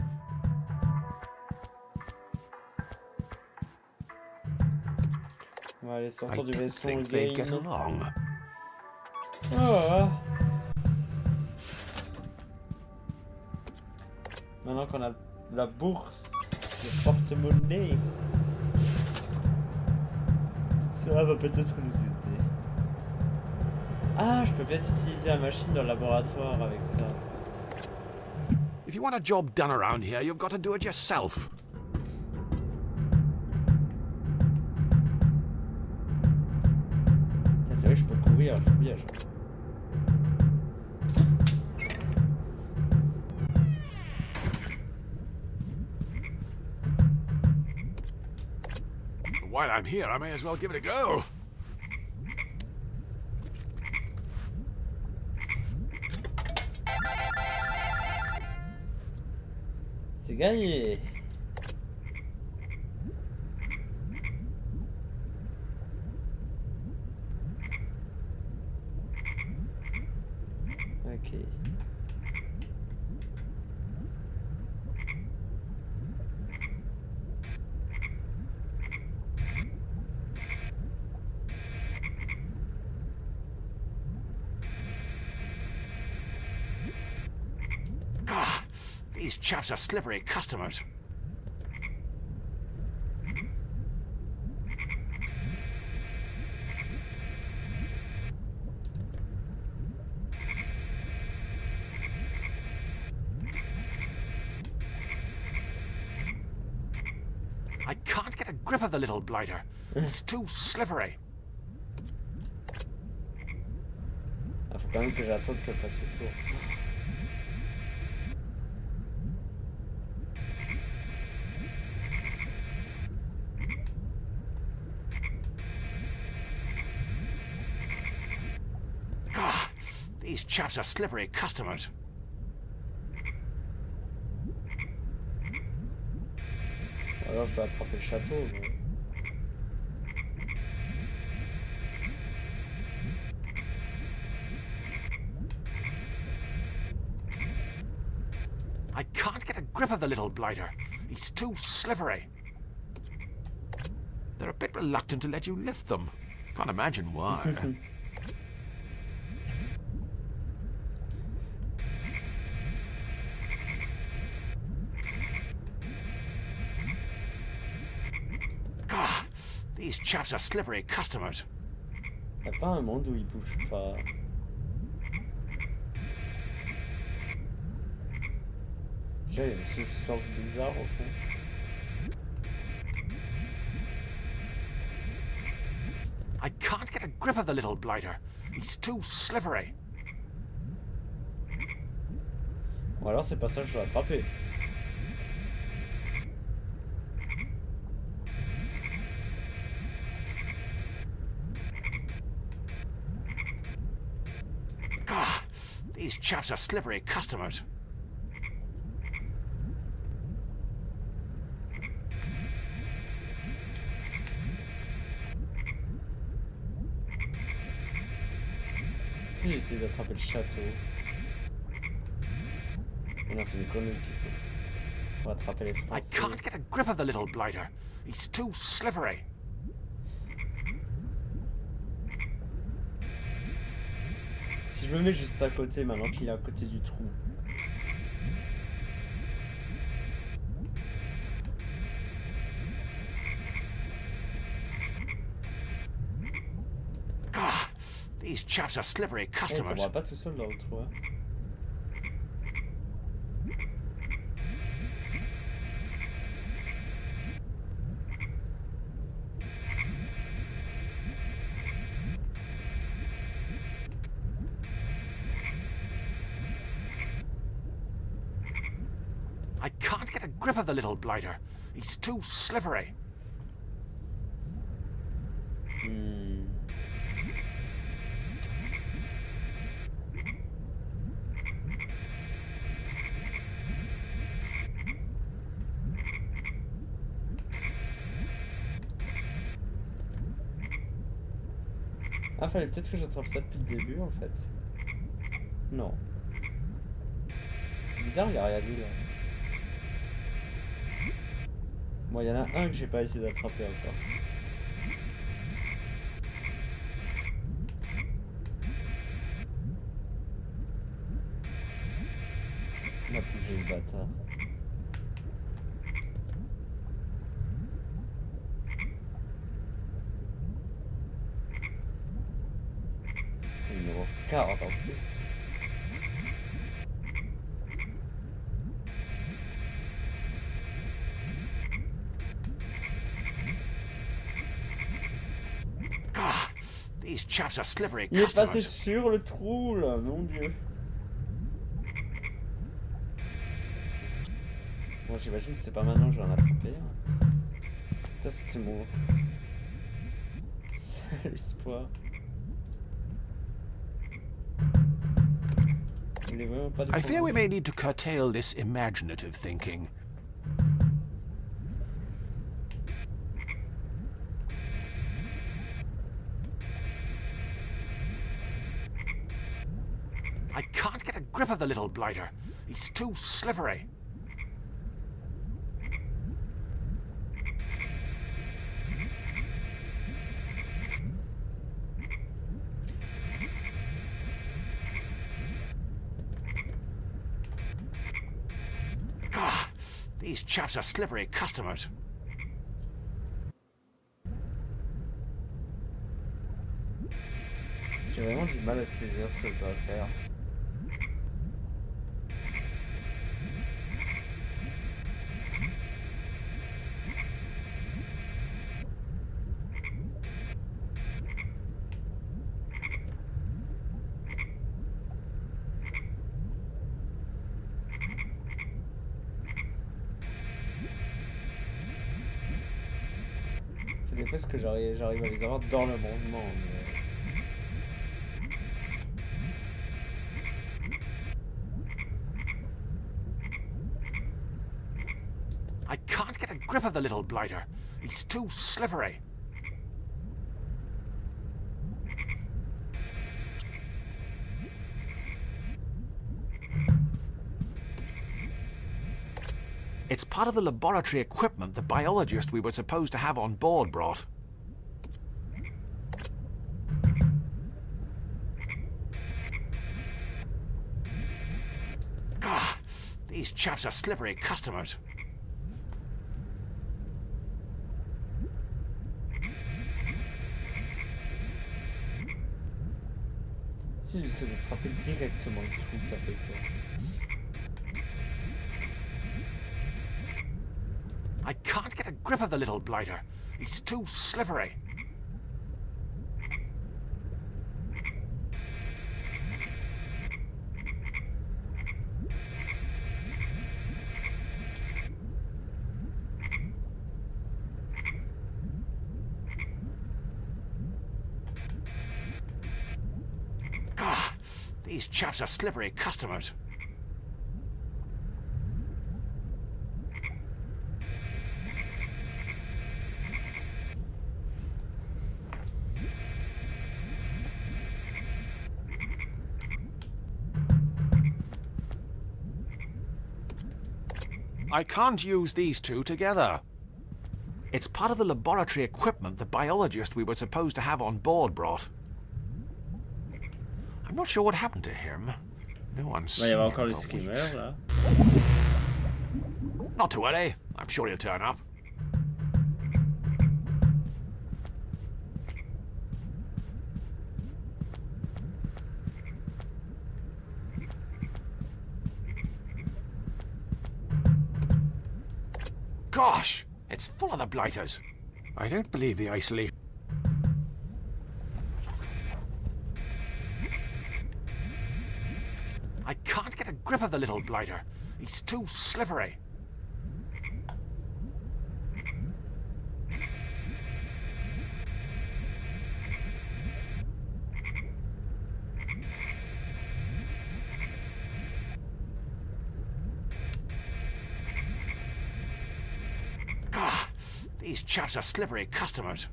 On va aller I sortir du didn't vaisseau think they'd get game. along. Oh. Maintenant qu'on a la bourse, le porte-monnaie, cela va peut-être nous aider. Ah, je peux peut-être utiliser la machine dans le laboratoire avec ça. If you want a job done around here, you've got to do it yourself. Putain, c'est vrai que je peux courir, j'ai oublié. While I'm here, I may as well give it a go. C'est gagné. Ok. Ah, these chaps are slippery customers. I can't get a grip of the little blighter. It's too slippery. Ah, faut quand même que j'attende qu'elle fasse le tour. Ah, these chaps are slippery customers. Alors je dois attraper le château. Mais... I can't get a grip of the little blighter. He's too slippery. They're a bit reluctant to let you lift them. Can't imagine why. Ah, these chaps are slippery customers. Y'a pas un monde où il bouge pas. J'ai une substance bizarre au fond. I can't get a grip of the little blighter. He's too slippery. Ou alors c'est pas ça que je dois attraper. Ah, these chaps are slippery customers. Si j'essaie d'attraper le château. Mais non, c'est des conneries qu'il faut. Faut attraper les I Français. can't get a grip of the little blighter. He's too slippery. Si je me mets juste à côté maintenant qu'il est à côté du trou. Ah, these chaps are slippery Eh, tu customers. vas pas tout seul dans le trou, hein. I can't get a grip of the little blighter. He's too slippery. Ah, fallait peut-être que j'attrape ça depuis le début en fait. Non. C'est bizarre, il y a rien dit là. Bon, il y en a un que j'ai pas essayé d'attraper encore. On a bougé le bâtard. C'est le numéro 40 en plus. Ah, these chaps are slippery Il est passé customers. sur le trou là, mon dieu. Bon, j'imagine que c'est pas maintenant que je vais en attraper. Ça, c'était mon seul espoir. Il est vraiment pas de I fear we fromage. may need to curtail this imaginative thinking. I can't get a grip of the little blighter. He's too slippery. Ah, these chaps are slippery customers. J'ai vraiment du mal à saisir ce que je dois faire. C'est des fois que j'arrive à les avoir dans le mouvement. Mais... I can't get a grip of the little blighter. He's too slippery. It's part of the laboratory equipment the biologist we were supposed to have on board brought. Ah, these chaps are slippery customers. Si j'essaie d'attraper directement le trou, ça fait peur. I can't get a grip of the little blighter. He's too slippery. Ah, these chaps are slippery customers. I can't use these two together. It's part of the laboratory equipment the biologist we were supposed to have on board brought. I'm not sure what happened to him. No one's Il va y seen avoir him encore les for skimmers weeks. là. Not to worry. I'm sure he'll turn up. Gosh, it's full of the blighters. I don't believe the isolation. I can't get a grip of the little blighter. He's too slippery. Ah, these chaps are slippery customers.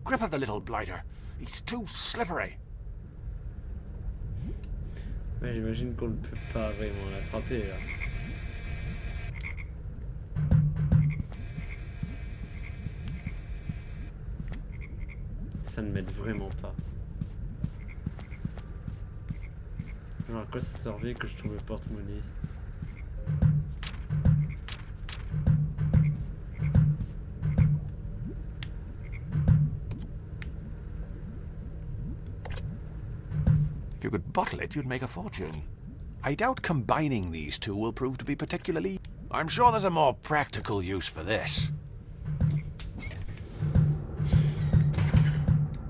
grip of the little blighter. He's too slippery. Ouais, j'imagine qu'on ne peut pas vraiment l'attraper là. Ça ne m'aide vraiment pas. Alors à quoi ça servait que je trouve le porte-monnaie? If you could bottle it, you'd make a fortune. I doubt combining these two will prove to be particularly... I'm sure there's a more practical use for this.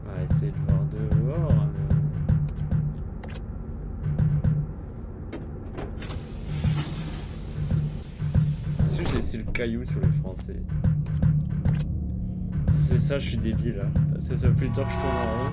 On va essayer de voir dehors. Est-ce que j'ai laissé le caillou sur les Français? C'est ça, je suis débile là. Parce que ça fait plus de temps que je tourne en rond.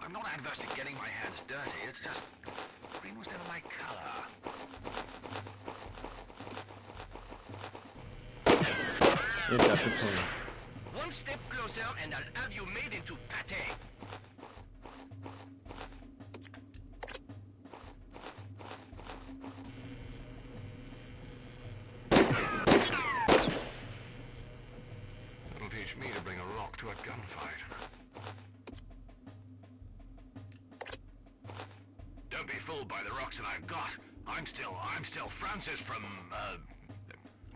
I'm not adverse to getting my hands dirty, it's just... green was never my color. Et t'as peu de temps. One step closer and I'll have you made into pâté. It'll teach me to bring a rock to a gunfight. Don't be fooled by the rocks that I've got. I'm still Francis from,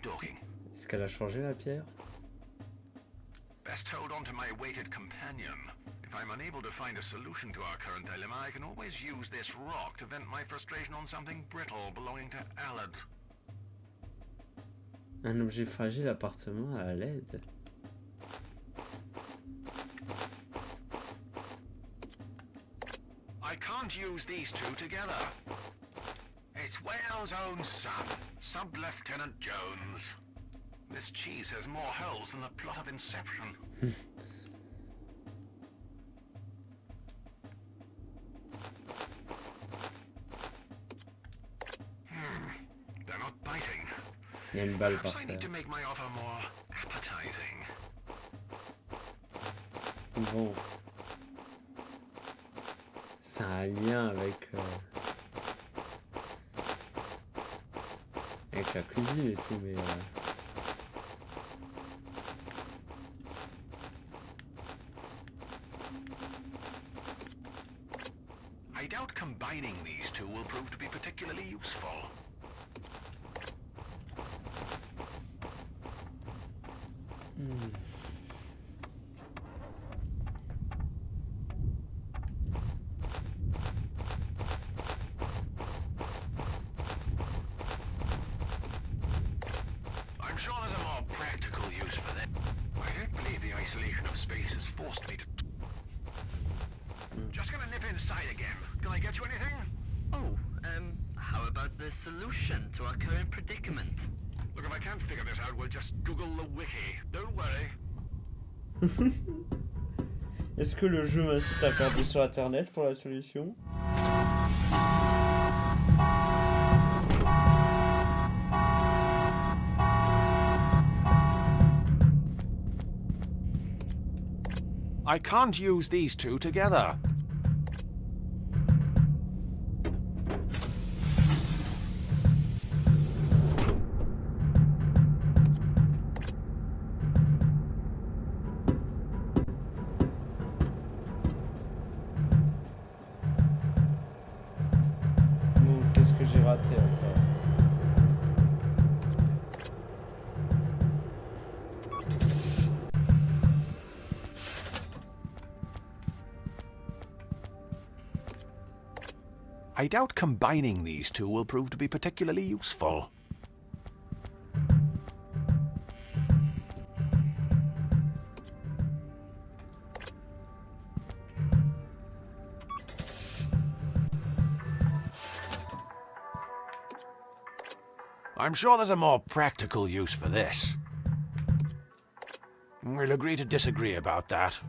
Dorking. Est-ce qu'elle a changé la pierre? Best hold on to my weighted companion. If I'm unable to find a solution to our current dilemma, I can always use this rock to vent my frustration on something brittle belonging to Alad. Un objet fragile appartenant à l'aide. I can't use these two together. It's Wales' own son, Sub-Lieutenant Jones. This cheese has more holes than the plot of Inception. They're not biting. Il y a une balle par Perhaps I terre. need to make my offer more appetizing. Bon. Ça a un lien avec la cuisine et tout, mais I doubt combining these two will prove to be particularly useful. I'm sure there's a more practical use for that. I don't believe the isolation of space has forced me to... Just gonna nip inside again. Can I get you anything? Oh, how about the solution to our current predicament? Look, if I can't figure this out, we'll just Google the wiki. Don't worry. est-ce que le jeu m'incite à regarder sur internet pour la solution? I can't use these two together. Bon, qu'est-ce que j'ai raté encore? I doubt combining these two will prove to be particularly useful. I'm sure there's a more practical use for this. We'll agree to disagree about that.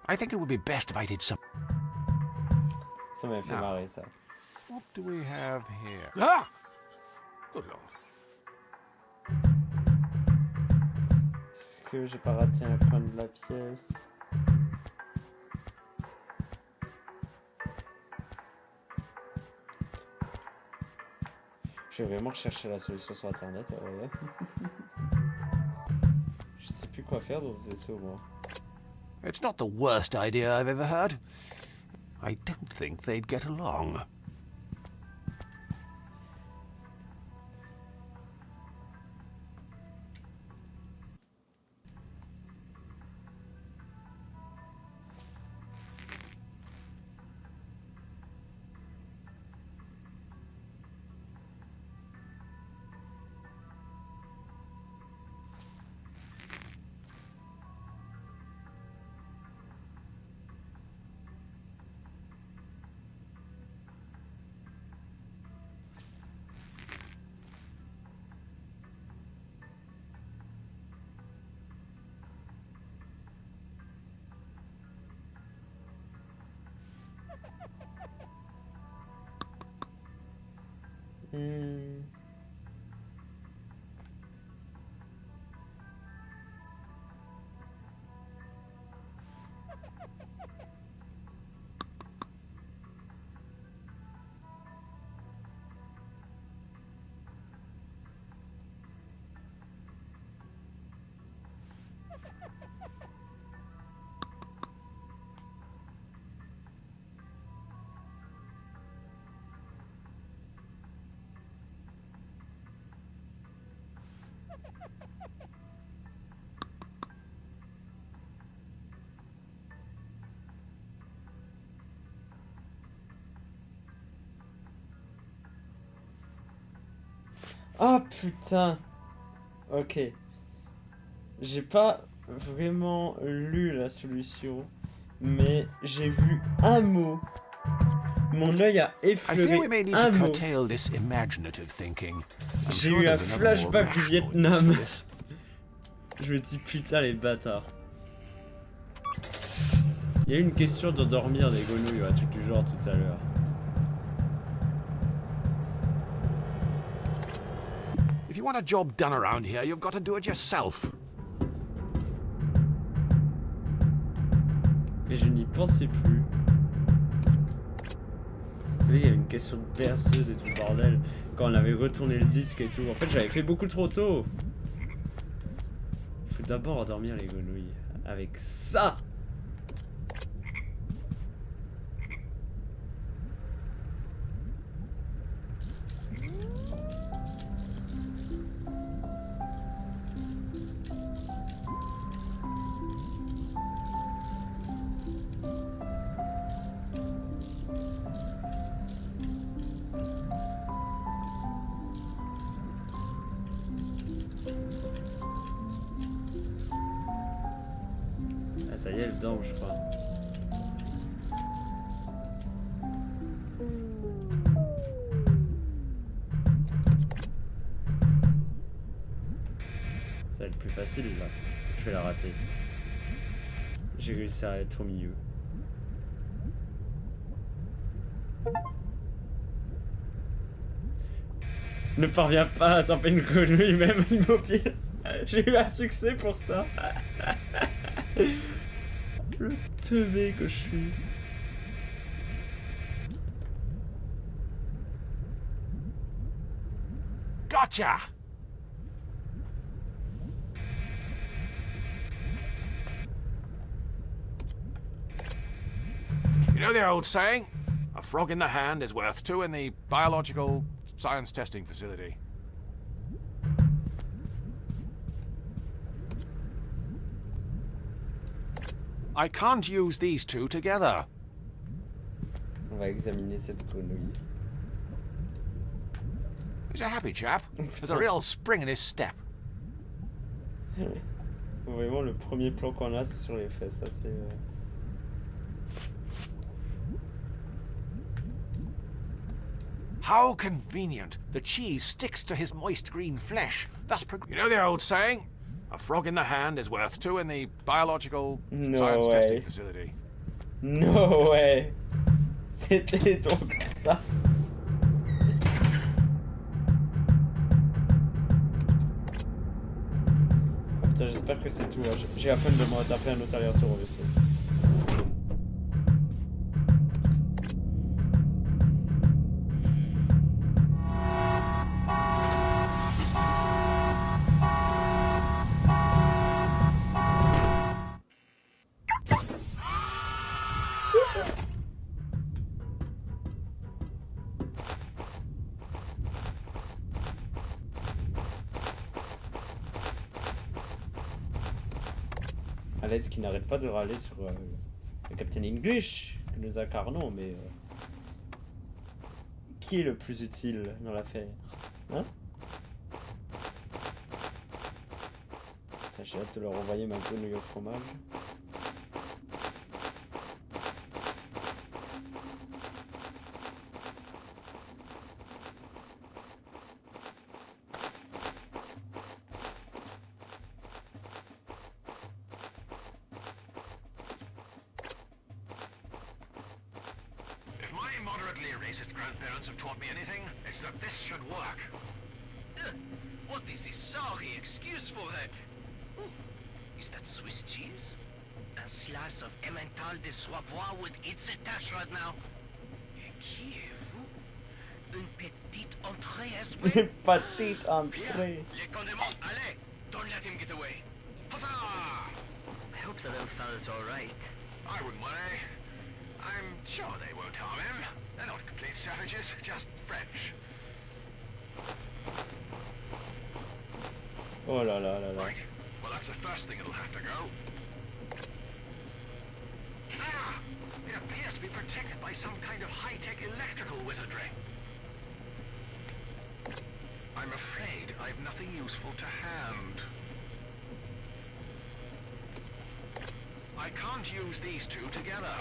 I think it would be best if I did some... Ça m'avait fait marrer, ça. What do we have here? Ah! Good lord. Est-ce que j'ai pas raté un coin de la pièce? Je vais vraiment rechercher la solution sur internet, ouais. Je sais plus quoi faire dans ce vaisseau, moi. It's not the worst idea I've ever heard. I don't think they'd get along. Oh putain! Ok. J'ai pas vraiment lu la solution, mais j'ai vu un mot. Mon œil a I effleuré feel we may need un to mot. curtail this imaginative thinking. I'm J'ai sure eu un there's another more flashback du rational use Vietnam. for this. Je me dis putain les bâtards. Il y a eu une question d'endormir des grenouilles ou un truc du genre tout à l'heure. If you want a job done around here, you've got to do it yourself. Et je n'y pensais plus. Vous savez, il y avait une question de berceuse et tout le bordel. Quand on avait retourné le disque et tout. En fait, j'avais fait beaucoup trop tôt. Il faut d'abord endormir les grenouilles. Avec ça! Ça y est, elle dort, je crois. Ça va être plus facile là. Je vais la rater. J'ai réussi à être au milieu. Ne parviens pas à attraper une grenouille même immobile. J'ai eu un succès pour ça. Le teubé que je suis. Gotcha! You know the old saying? A A frog in the hand is worth two in the biological science testing facility. I can't use these two together. On va examiner cette grenouille. He's a happy chap. There's a real spring in his step. Vraiment, le premier plan qu'on a, c'est sur les fesses. Ça, c'est... How convenient. The cheese sticks to his moist green flesh. That's you know the old saying? A frog in the hand is worth two in the biological science testing facility. No way. C'était donc ça. Oh, putain, j'espère que c'est tout. Hein. J'ai la peine de me retaper un autre aller-retour au vaisseau. Aled qui n'arrête pas de râler sur le Captain English que nous incarnons, mais qui est le plus utile dans l'affaire, hein? J'ai hâte de leur envoyer ma grenouille au fromage. Moderately racist grandparents have taught me anything, it's that this should work. What is this sorry excuse for that? Ooh, is that Swiss cheese? A slice of Emmental de Savoie with its attached right now. Kiez-vous? Une petite entrée as well? Une petite entrée. Les condiments, allez! Don't let him get away. Huzzah! I hope the little fella's alright. I wouldn't worry. I'm sure they won't harm him. They're not complete savages, just French. Oh là là là là. Right. Well, that's the first thing it'll have to go. Ah! It appears to be protected by some kind of high-tech electrical wizardry. I'm afraid I've nothing useful to hand. I can't use these two together.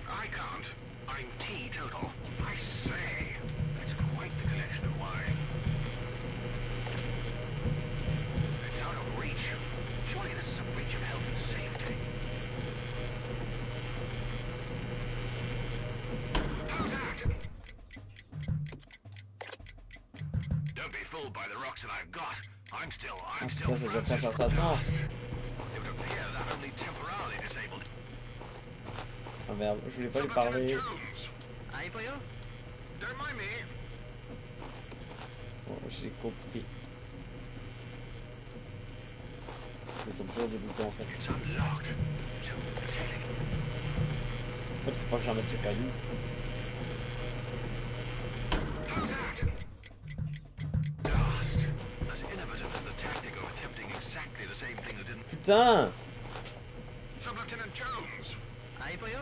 I can't. I'm teetotal. I say, that's quite the collection of wine. It's out of reach. Surely this is a breach of health and safety. How's that? Don't be fooled by the rocks that I've got. I'm still Ça, ça doit pas Francis faire from ta the tante. past. It would appear that only temporarily disabled. Oh merde, je voulais pas lui parler. Aye, boyo? Don't mind me. Bon, j'ai compris. Je tombe toujours dégoûté en fait. It's unlocked. So En fait, faut pas que je ramasse le caillou. how's that? Blast. As innovative as the tactic of attempting exactly the same thing that didn't. Putain! Sub-Lieutenant Jones. Aye, boyo?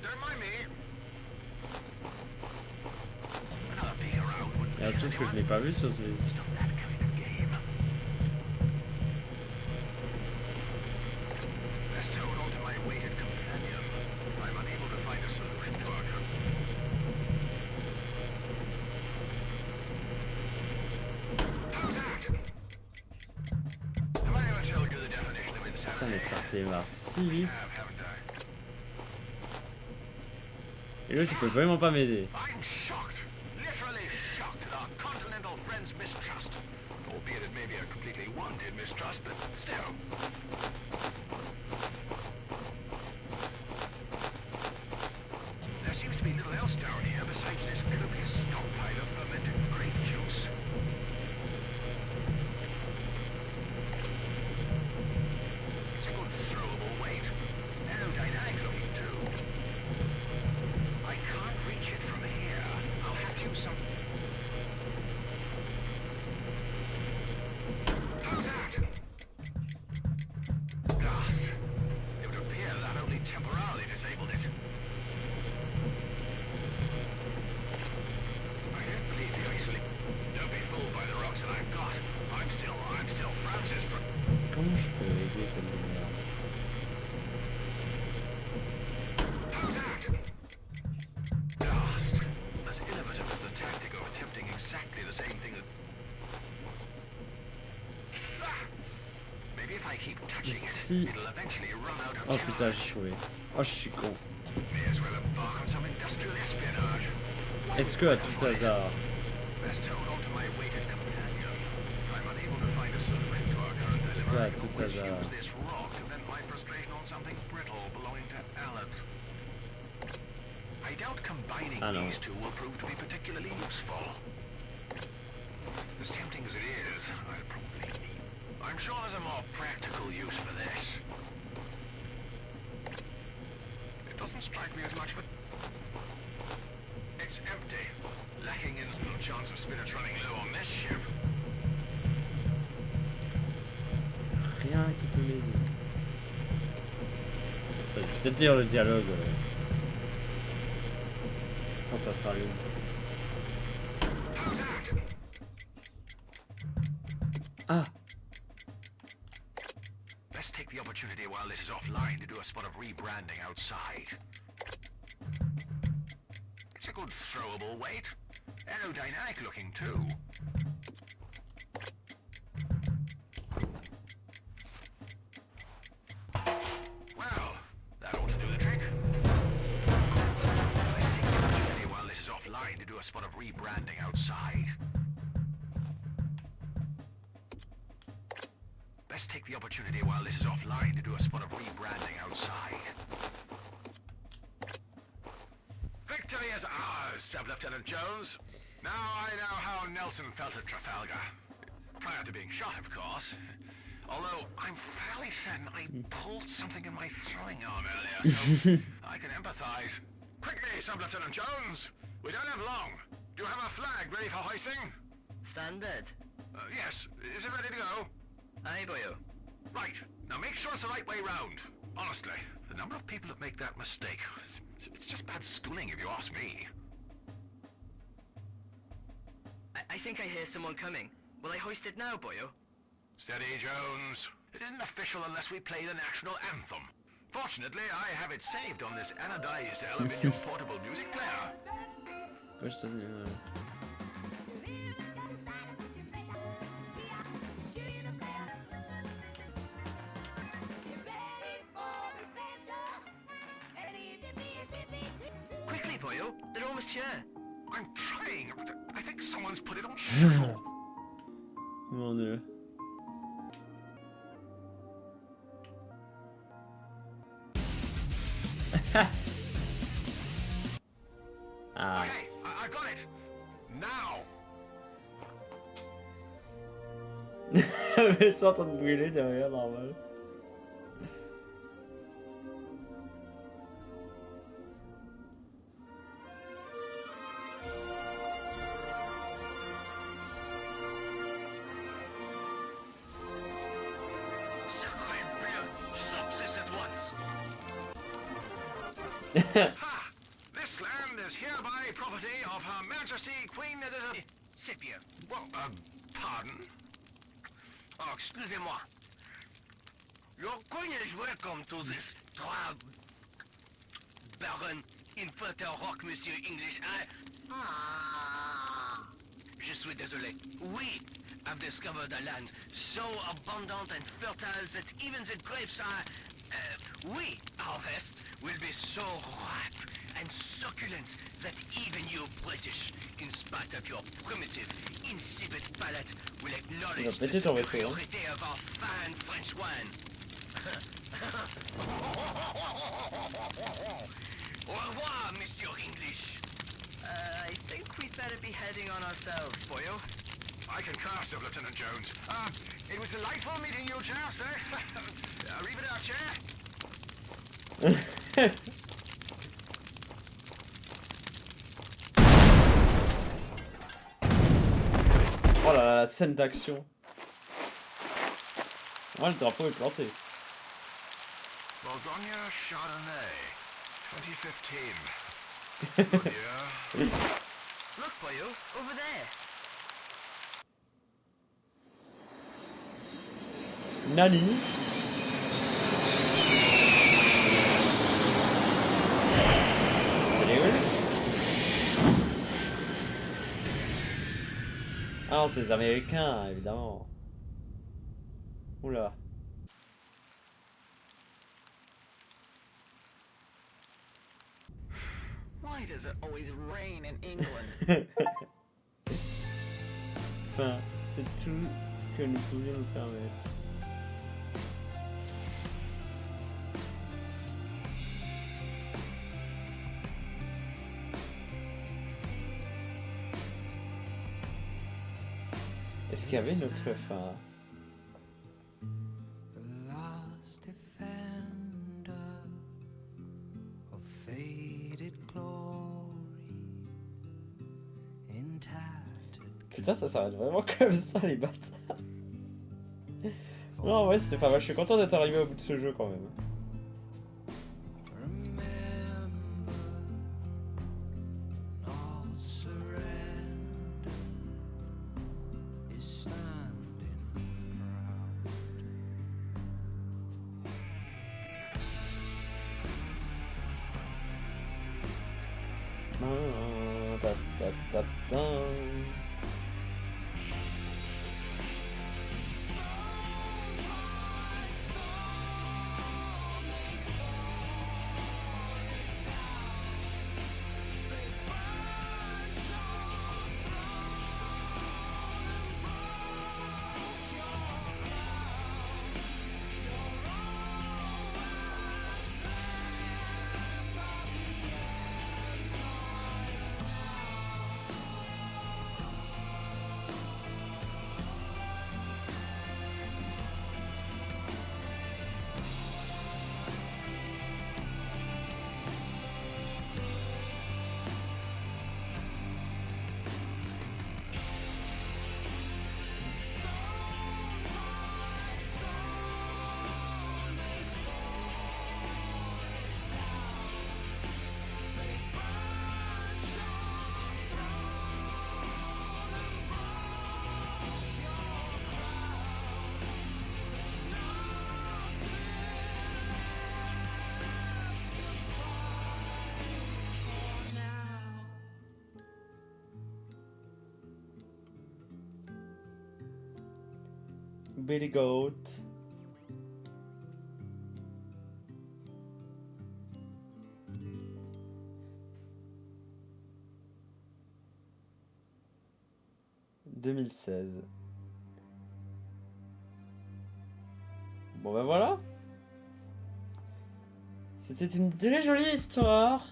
Don't mind me. Another peek around wouldn't Il y a autre chose que je n'ai pas vu sur ce liste. stop that kind of game. Best hold on to my weighted companion. I'm unable to find a solution to our How's that? Have I ever told you the definition of Putain, mais insanity? ça redémarre si vite. Haven't I? Et l'autre, il peut vraiment pas m'aider. I'm shocked, literally shocked at our continental friend's mistrust. Albeit it may be a completely wanted mistrust, but still. There seems to be little else down here besides this copious stockpile of fermented grape juice. disabled it. I don't believe you easily. Don't be fooled by the rocks that I've got. I'm still Francis. Comment je peux régler cette lumière? How's that? Blast. As innovative as the tactic of attempting exactly the same thing that... Ah! Maybe if I keep touching Si... it, it'll eventually run out of Oh putain, charge. j'ai trouvé. Oh, je suis con. May as well embark on some industrial espionage. Est-ce que à tout hasard... Best hold on to my weighted companion. I'm unable to find a solution to our current Est-ce que dilemma. à I can tout always hasard... use this rock to vent my frustration on something brittle belonging to Alan. I doubt combining these two will prove to be particularly useful. As tempting as it is, I'll probably need... I'm sure there's a more practical use for this. It doesn't strike me as much of a... It's empty. Lacking in no chance of spirits running low on this ship. Rien qui peut m'aider. Je vais peut-être lire le dialogue. Quand ça sera lu. How's that? Ah! Let's take the opportunity while this is offline to do a spot of rebranding outside. It's a good throwable weight. Aerodynamic looking too. Well, that ought to do the trick. Let's take the opportunity while this is offline to do a spot of rebranding outside. Let's take the opportunity while this is offline to do a spot of rebranding outside. Victory is ours, Sub-Lieutenant Jones. Now I know how Nelson felt at Trafalgar. Prior to being shot, of course. Although, I'm fairly certain I pulled something in my throwing arm earlier, so I can empathize. Quickly, Sub-Lieutenant Jones! We don't have long. Do you have a flag ready for hoisting? Standard. Yes. Is it ready to go? Aye, boyo. Right. Now make sure it's the right way round. Honestly, the number of people that make that mistake, it's just bad schooling if you ask me. I think I hear someone coming. Will I hoist it now, boyo? Steady, Jones. It isn't official unless we play the national anthem. Fortunately, I have it saved on this anodized aluminium portable music player. Ouais, je t'en ai... Quickly, boyo. They're almost here. I'm trying. I think someone's put it on shuffle. Mon dieu. Ah. Okay, I got it. Now. Mais c'est en train de brûler derrière, normal. Stop this at once. Ha! This land is hereby property of Her Majesty Queen Elizabeth. Sepia. Well, pardon? Oh, excusez-moi. Your queen is welcome to this Baron Infernal Rock, Monsieur English. Je suis désolé. We have discovered a land so abundant and fertile that even the grapes are... we harvest will be so ripe and succulent that even you British, in spite of your primitive, insipid palate, will acknowledge the superiority of our fine French wine. Au revoir, Monsieur English. I think we'd better be heading on ourselves, boyo. I concur, Sir Lieutenant Jones. It was delightful meeting you, chaps, eh? Arrivederci. Oh là là, la scène d'action. Ouais, le drapeau est planté. Bourgogne Chardonnay. 2015. Oh dear. Look, boyo, over there. Nani? Serious? Ah non, c'est les Américains, évidemment. Oula. Why does it always rain in England? Enfin, c'est tout que nous pouvions nous permettre. Est-ce qu'il y avait une autre fin? Putain, ça s'arrête vraiment comme ça, les bâtards. Non, ouais, c'était pas mal. Je suis content d'être arrivé au bout de ce jeu quand même. Billy Goat. « 2016. » Bon ben voilà. C'était une très jolie histoire.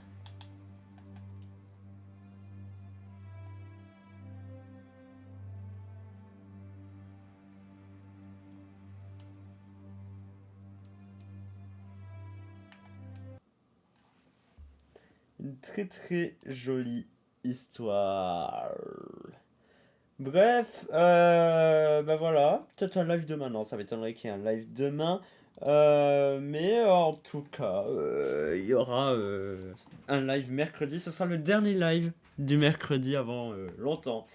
Une très jolie histoire. Bref, bah voilà, peut-être un live demain, non, ça m'étonnerait qu'il y ait un live demain, mais en tout cas, il y aura un live mercredi, ce sera le dernier live du mercredi avant longtemps,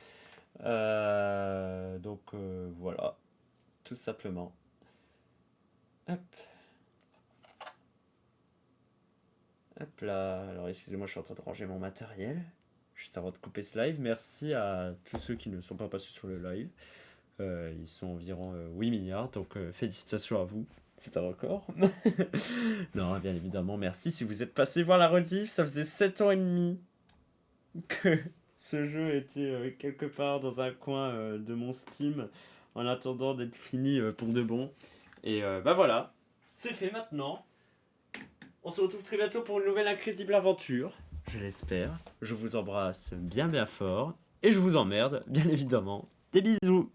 donc voilà, tout simplement. Hop. Hop là, alors excusez-moi, je suis en train de ranger mon matériel. Juste avant de couper ce live, merci à tous ceux qui ne sont pas passés sur le live. Ils sont environ 8 milliards, donc félicitations à vous. C'est un record. Non, bien évidemment, merci si vous êtes passés voir la rediff. Ça faisait 7 ans et demi que ce jeu était quelque part dans un coin de mon Steam en attendant d'être fini pour de bon. Et bah voilà, c'est fait maintenant. On se retrouve très bientôt pour une nouvelle incroyable aventure, je l'espère. Je vous embrasse bien fort et je vous emmerde, bien évidemment. Des bisous.